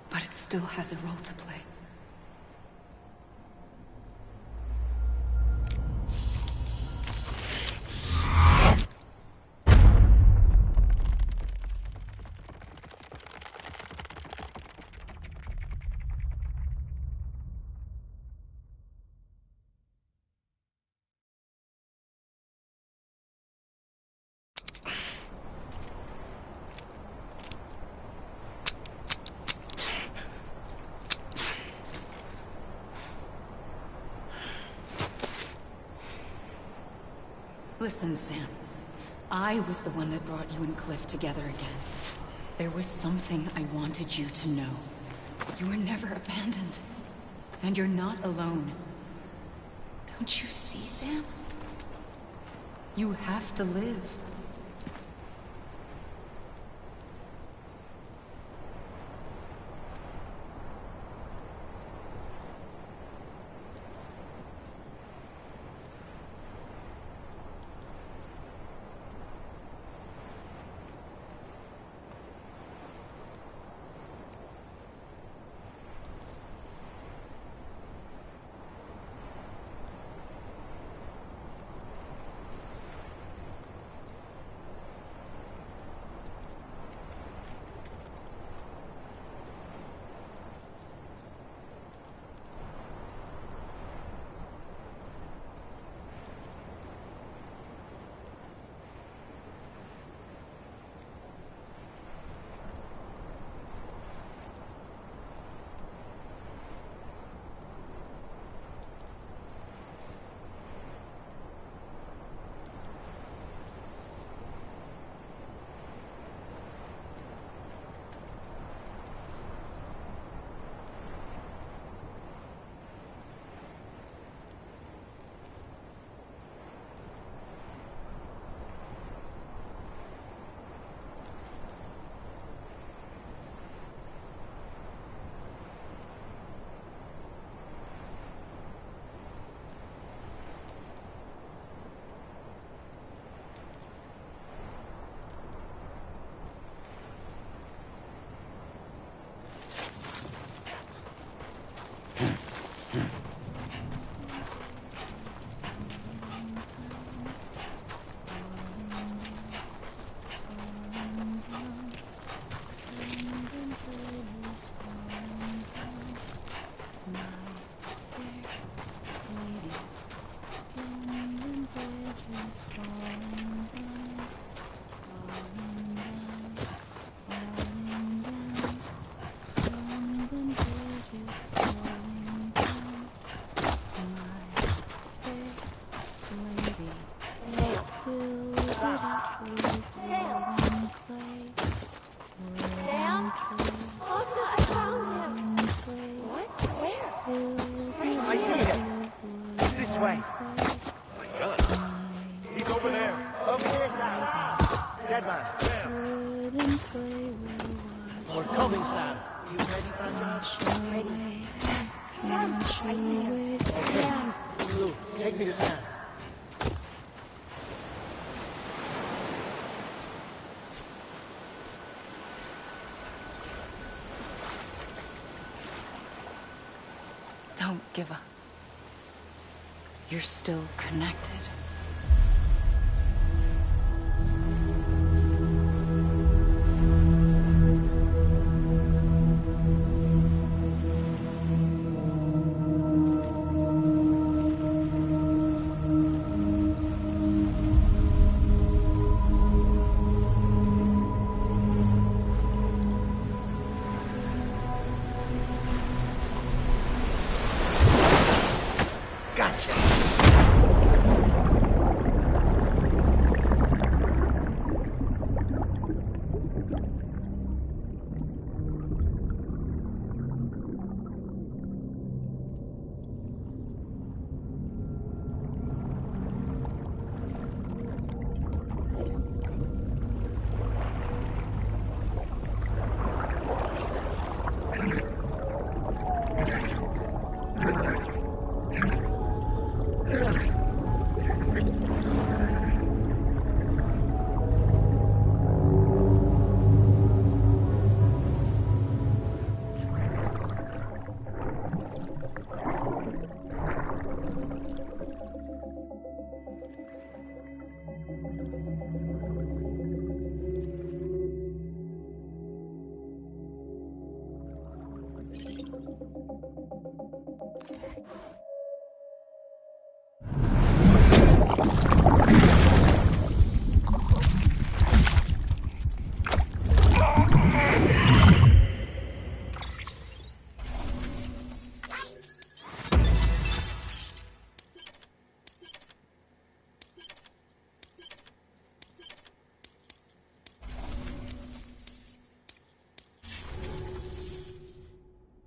But it still has a role to play. Listen, Sam. I was the one that brought you and Cliff together again. There was something I wanted you to know. You were never abandoned. And you're not alone. Don't you see, Sam? You have to live. Don't give up. You're still connected.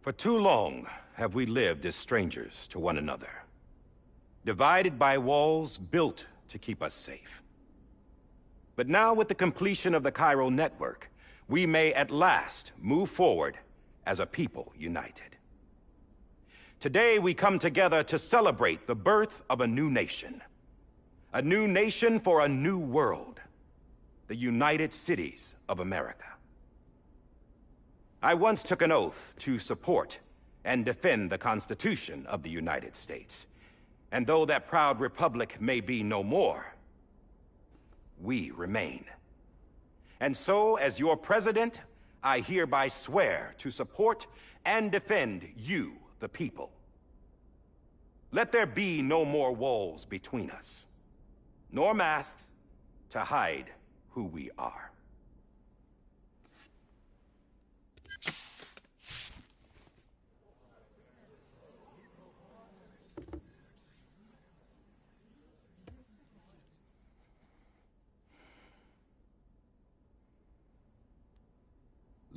For too long have we lived as strangers to one another. divided by walls built to keep us safe. But now, with the completion of the Chiral network, we may at last move forward as a people united. Today, we come together to celebrate the birth of a new nation. A new nation for a new world. The United Cities of America. I once took an oath to support and defend the Constitution of the United States. And though that proud republic may be no more, we remain. And so, as your president, I hereby swear to support and defend you, the people. Let there be no more walls between us, nor masks to hide who we are.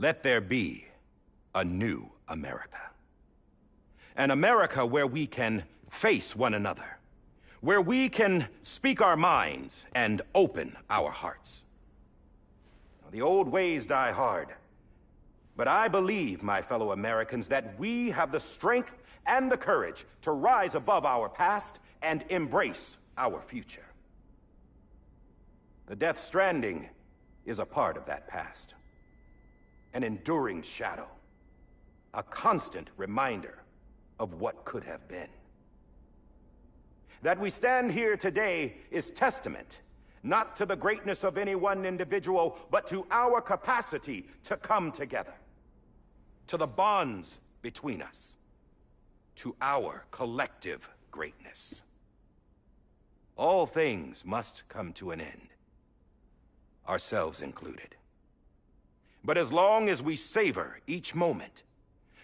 Let there be a new America. An America where we can face one another, where we can speak our minds and open our hearts. The old ways die hard, but I believe, my fellow Americans, that we have the strength and the courage to rise above our past and embrace our future. The Death Stranding is a part of that past. An enduring shadow, a constant reminder of what could have been. That we stand here today is testament, not to the greatness of any one individual, but to our capacity to come together, to the bonds between us, to our collective greatness. All things must come to an end, ourselves included. But as long as we savor each moment,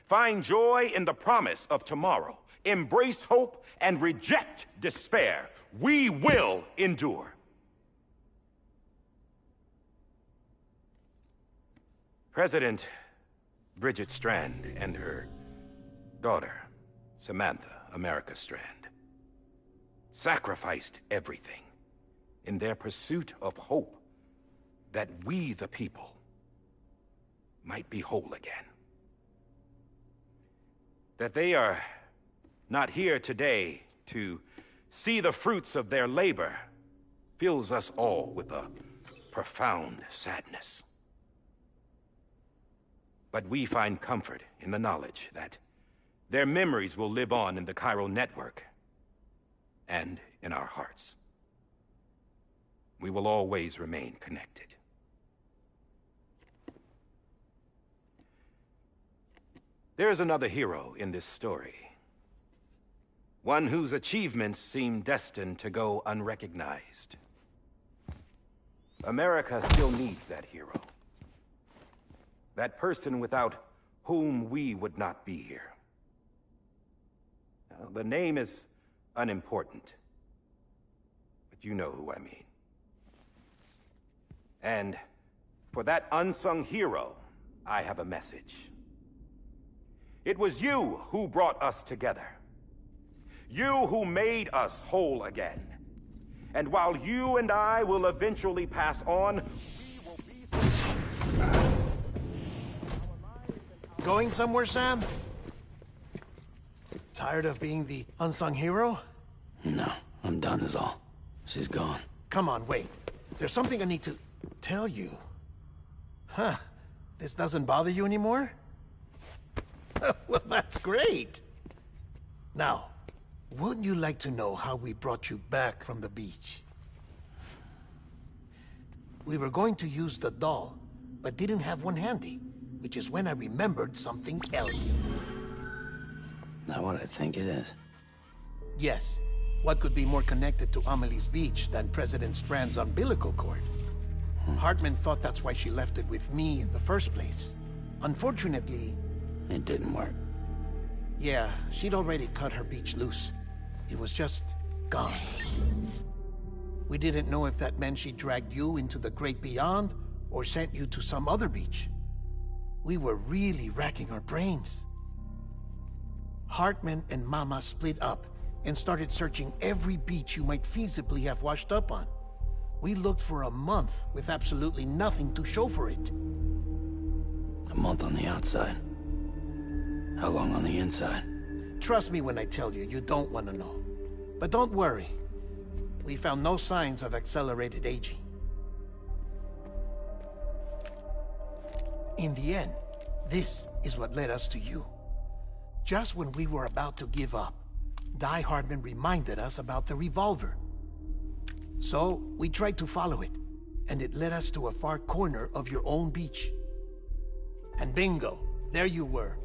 find joy in the promise of tomorrow, embrace hope, and reject despair, we will endure. President Bridget Strand and her daughter, Samantha America Strand, sacrificed everything in their pursuit of hope that we, the people, might be whole again. That they are not here today to see the fruits of their labor fills us all with a profound sadness. But we find comfort in the knowledge that their memories will live on in the Chiral network and in our hearts. We will always remain connected. There's another hero in this story. One whose achievements seem destined to go unrecognized. America still needs that hero. That person without whom we would not be here. Now, the name is unimportant, but you know who I mean. And for that unsung hero, I have a message. It was you who brought us together. You who made us whole again. And while you and I will eventually pass on, we will be... Going somewhere, Sam? Tired of being the unsung hero? No, I'm done is all. She's gone. Come on, wait. There's something I need to tell you. Huh. This doesn't bother you anymore? Well, that's great. Now, wouldn't you like to know how we brought you back from the beach? We were going to use the doll, but didn't have one handy, which is when I remembered something else. Not what I think it is. Yes. What could be more connected to Amelie's beach than President Strand's umbilical cord? Hartman thought that's why she left it with me in the first place. Unfortunately... It didn't work. Yeah, she'd already cut her beach loose. It was just gone. We didn't know if that meant she dragged you into the great beyond, or sent you to some other beach. We were really racking our brains. Hartman and Mama split up, and started searching every beach you might feasibly have washed up on. We looked for a month with absolutely nothing to show for it. A month on the outside. How long on the inside? Trust me when I tell you, you don't want to know. But don't worry. We found no signs of accelerated aging. In the end, this is what led us to you. Just when we were about to give up, Die Hardman reminded us about the revolver. So, we tried to follow it, and it led us to a far corner of your own beach. And bingo, there you were.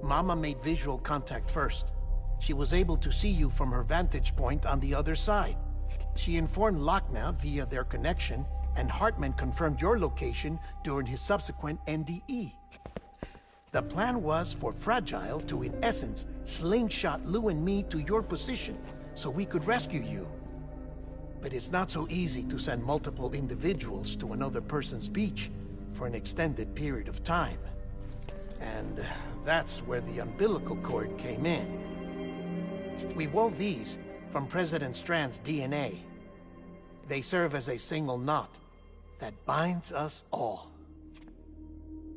Mama made visual contact first. She was able to see you from her vantage point on the other side. She informed Lochna via their connection, and Hartman confirmed your location during his subsequent NDE. The plan was for Fragile to, in essence, slingshot Lou and me to your position so we could rescue you. But it's not so easy to send multiple individuals to another person's beach for an extended period of time. And that's where the umbilical cord came in. We wove these from President Strand's DNA. They serve as a single knot that binds us all.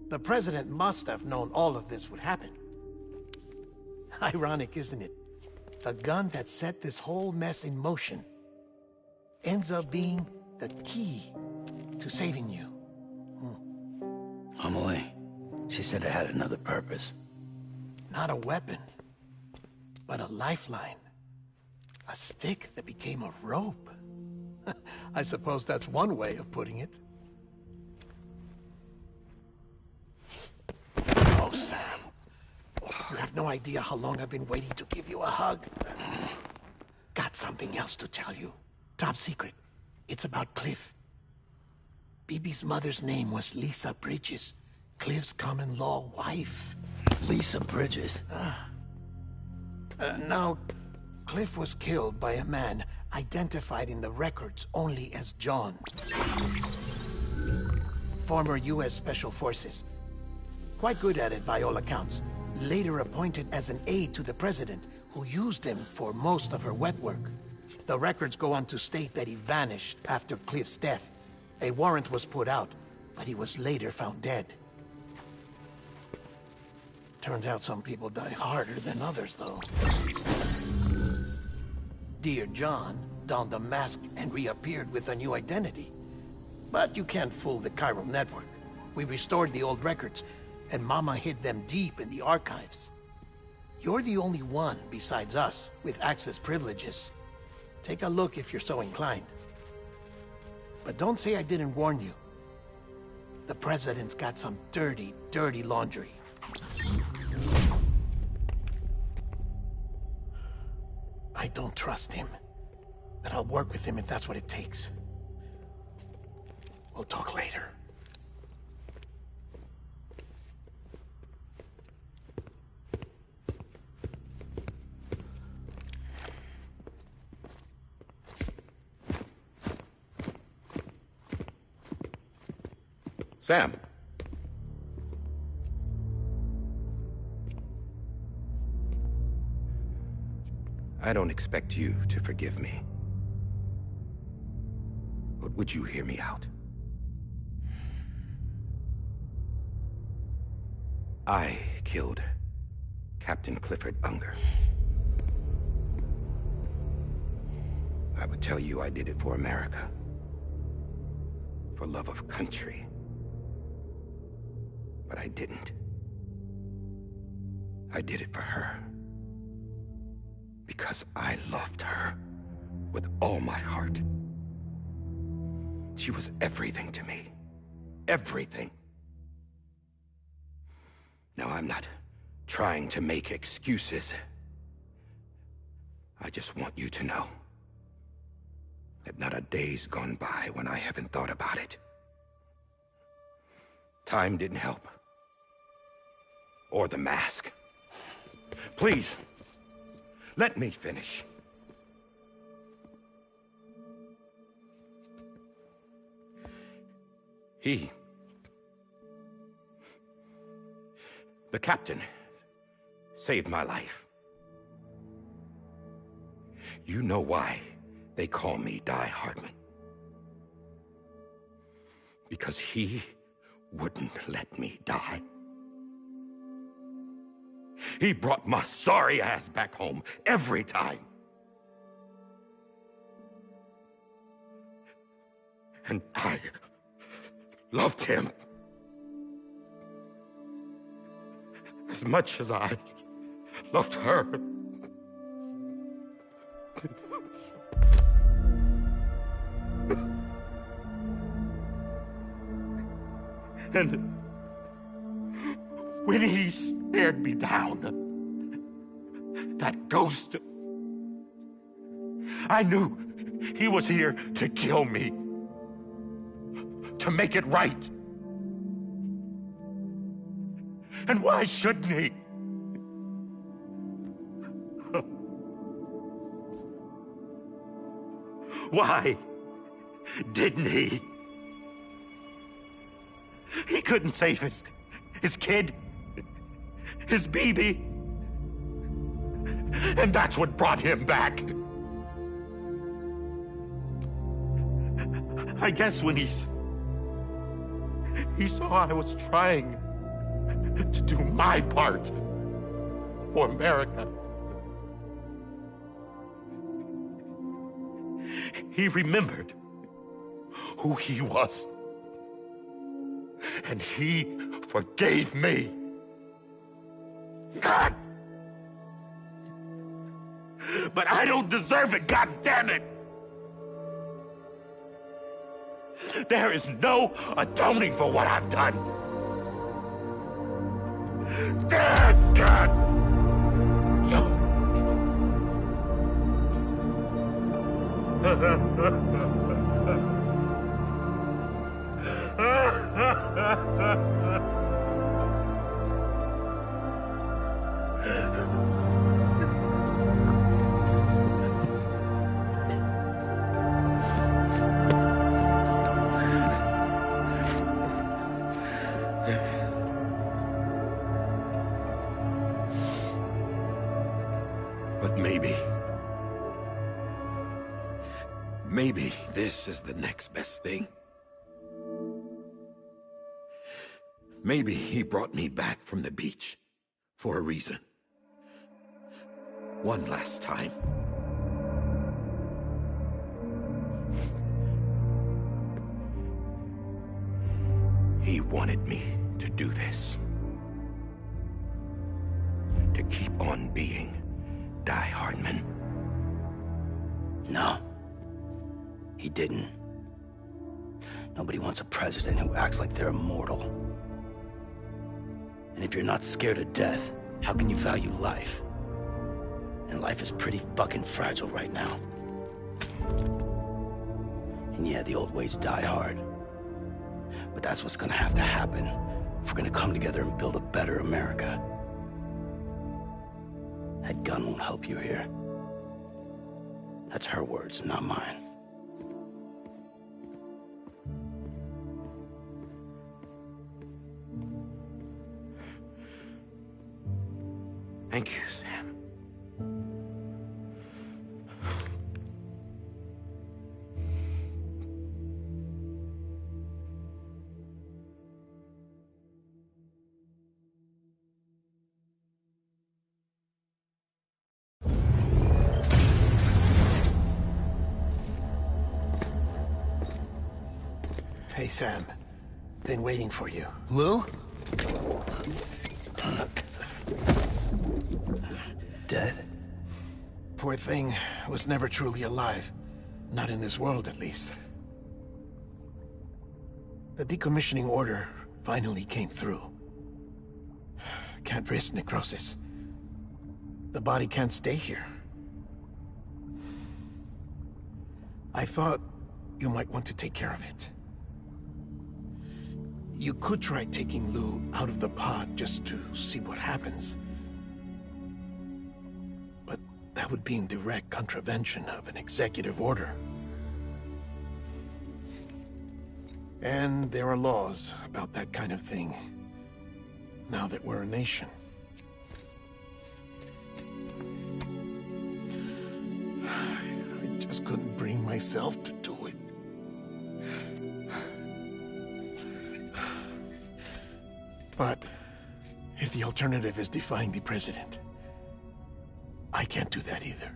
The President must have known all of this would happen. Ironic, isn't it? The gun that set this whole mess in motion ends up being the key to saving you. Amelie, she said it had another purpose. Not a weapon, but a lifeline. A stick that became a rope. I suppose that's one way of putting it. Oh, Sam. You have no idea how long I've been waiting to give you a hug. Got something else to tell you. Top secret. It's about Cliff. Bibi's mother's name was Lisa Bridges, Cliff's common-law wife. Lisa Bridges? Now, Cliff was killed by a man identified in the records only as John. Former U.S. Special Forces. Quite good at it by all accounts. Later appointed as an aide to the President, who used him for most of her wet work. The records go on to state that he vanished after Cliff's death. A warrant was put out, but he was later found dead. Turns out some people die harder than others, though. Dear John donned a mask and reappeared with a new identity. But you can't fool the chiral network. We restored the old records, and Mama hid them deep in the archives. You're the only one, besides us, with access privileges. Take a look if you're so inclined. But don't say I didn't warn you. The President's got some dirty, dirty laundry. I don't trust him, but I'll work with him if that's what it takes. We'll talk later. Sam. I don't expect you to forgive me. But would you hear me out? I killed Captain Clifford Unger. I would tell you I did it for America. For love of country. But I didn't. I did it for her. Because I loved her with all my heart. She was everything to me. Everything. Now, I'm not trying to make excuses. I just want you to know that not a day's gone by when I haven't thought about it. Time didn't help. Or the mask. Please, let me finish. The captain saved my life. You know why they call me Die Hardman? Because he wouldn't let me die. He brought my sorry ass back home every time. And I loved him as much as I loved her. And when he stared me down, that ghost, I knew he was here to kill me, to make it right. And why shouldn't he? Why didn't he? He couldn't save his kid, his baby. And that's what brought him back. I guess when he saw I was trying to do my part for America, he remembered who he was. And he forgave me. God! But I don't deserve it, God damn it! There is no atoning for what I've done. Damn God! But maybe this is the next best thing. Maybe he brought me back from the beach for a reason. One last time. He wanted me to do this. To keep on being Die Hardman. No. He didn't. Nobody wants a president who acts like they're immortal. And if you're not scared of death, how can you value life? And life is pretty fucking fragile right now. And yeah, the old ways die hard. But that's what's gonna have to happen if we're gonna come together and build a better America. That gun won't help you here. That's her words, not mine. Thank you, Sam. Hey, Sam. Been waiting for you. Lou? Dead? Poor thing was never truly alive. Not in this world, at least. The decommissioning order finally came through. Can't risk necrosis. The body can't stay here. I thought you might want to take care of it. You could try taking Lou out of the pod just to see what happens. But that would be in direct contravention of an executive order. And there are laws about that kind of thing, now that we're a nation. just couldn't bring myself to do it. But if the alternative is defying the president, I can't do that either.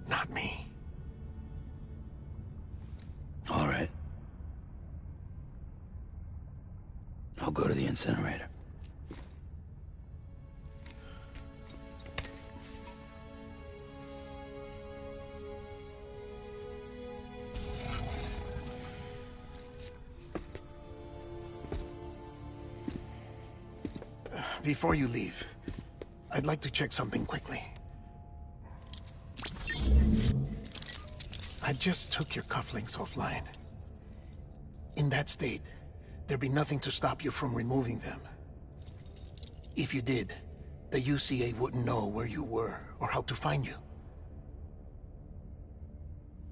Not me. All right. I'll go to the incinerator. Before you leave, I'd like to check something quickly. I just took your cufflinks offline. In that state, there'd be nothing to stop you from removing them. If you did, the UCA wouldn't know where you were or how to find you.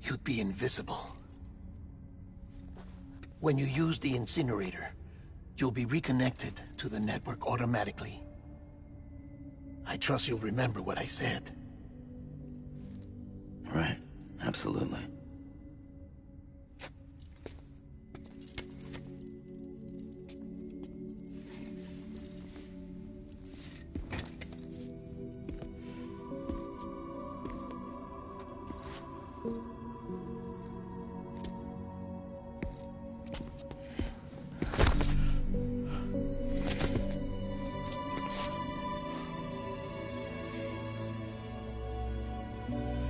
You'd be invisible. When you use the incinerator, you'll be reconnected to the network automatically. I trust you'll remember what I said. Right. Absolutely.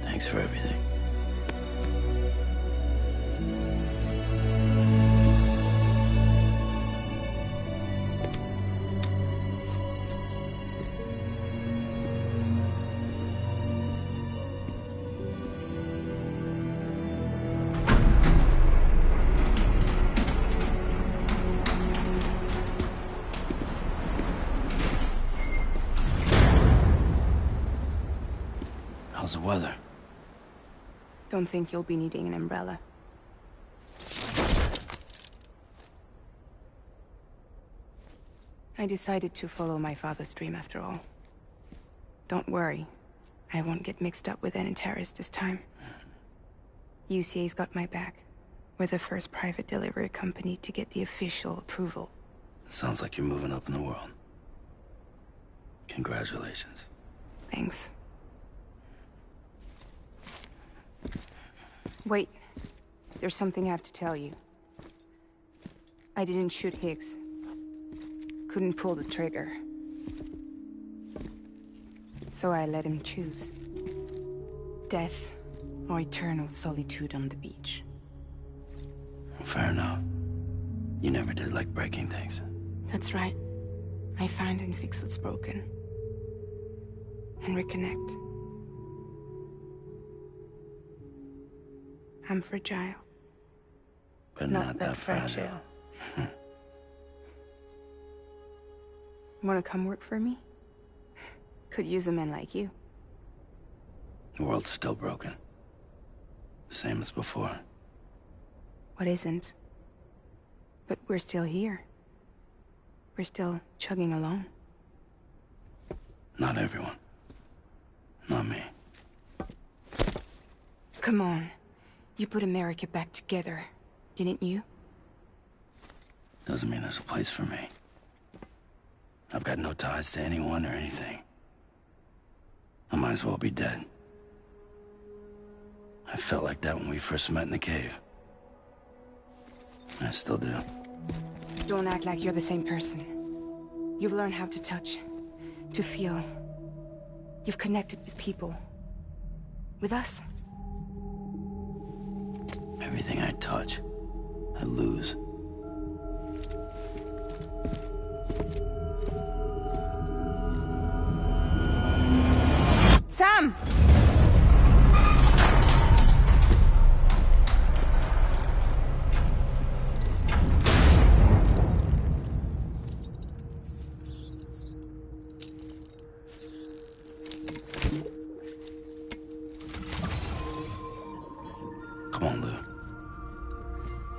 Thanks for everything. How's the weather? Don't think you'll be needing an umbrella. I decided to follow my father's dream after all. Don't worry. I won't get mixed up with any terrorists this time. UCA's got my back. We're the first private delivery company to get the official approval. Sounds like you're moving up in the world. Congratulations. Thanks. Wait. There's something I have to tell you. I didn't shoot Higgs. Couldn't pull the trigger. So I let him choose. Death or eternal solitude on the beach. Fair enough. You never did like breaking things. That's right. I find and fix what's broken. And reconnect. I'm fragile. But not that fragile. Wanna come work for me? Could use a man like you. The world's still broken. Same as before. What isn't? But we're still here. We're still chugging along. Not everyone. Not me. Come on. You put America back together, didn't you? Doesn't mean there's a place for me. I've got no ties to anyone or anything. I might as well be dead. I felt like that when we first met in the cave. I still do. Don't act like you're the same person. You've learned how to touch, to feel. You've connected with people. With us. Everything I touch, I lose. Sam! Come on, Lou.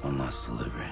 One last delivery.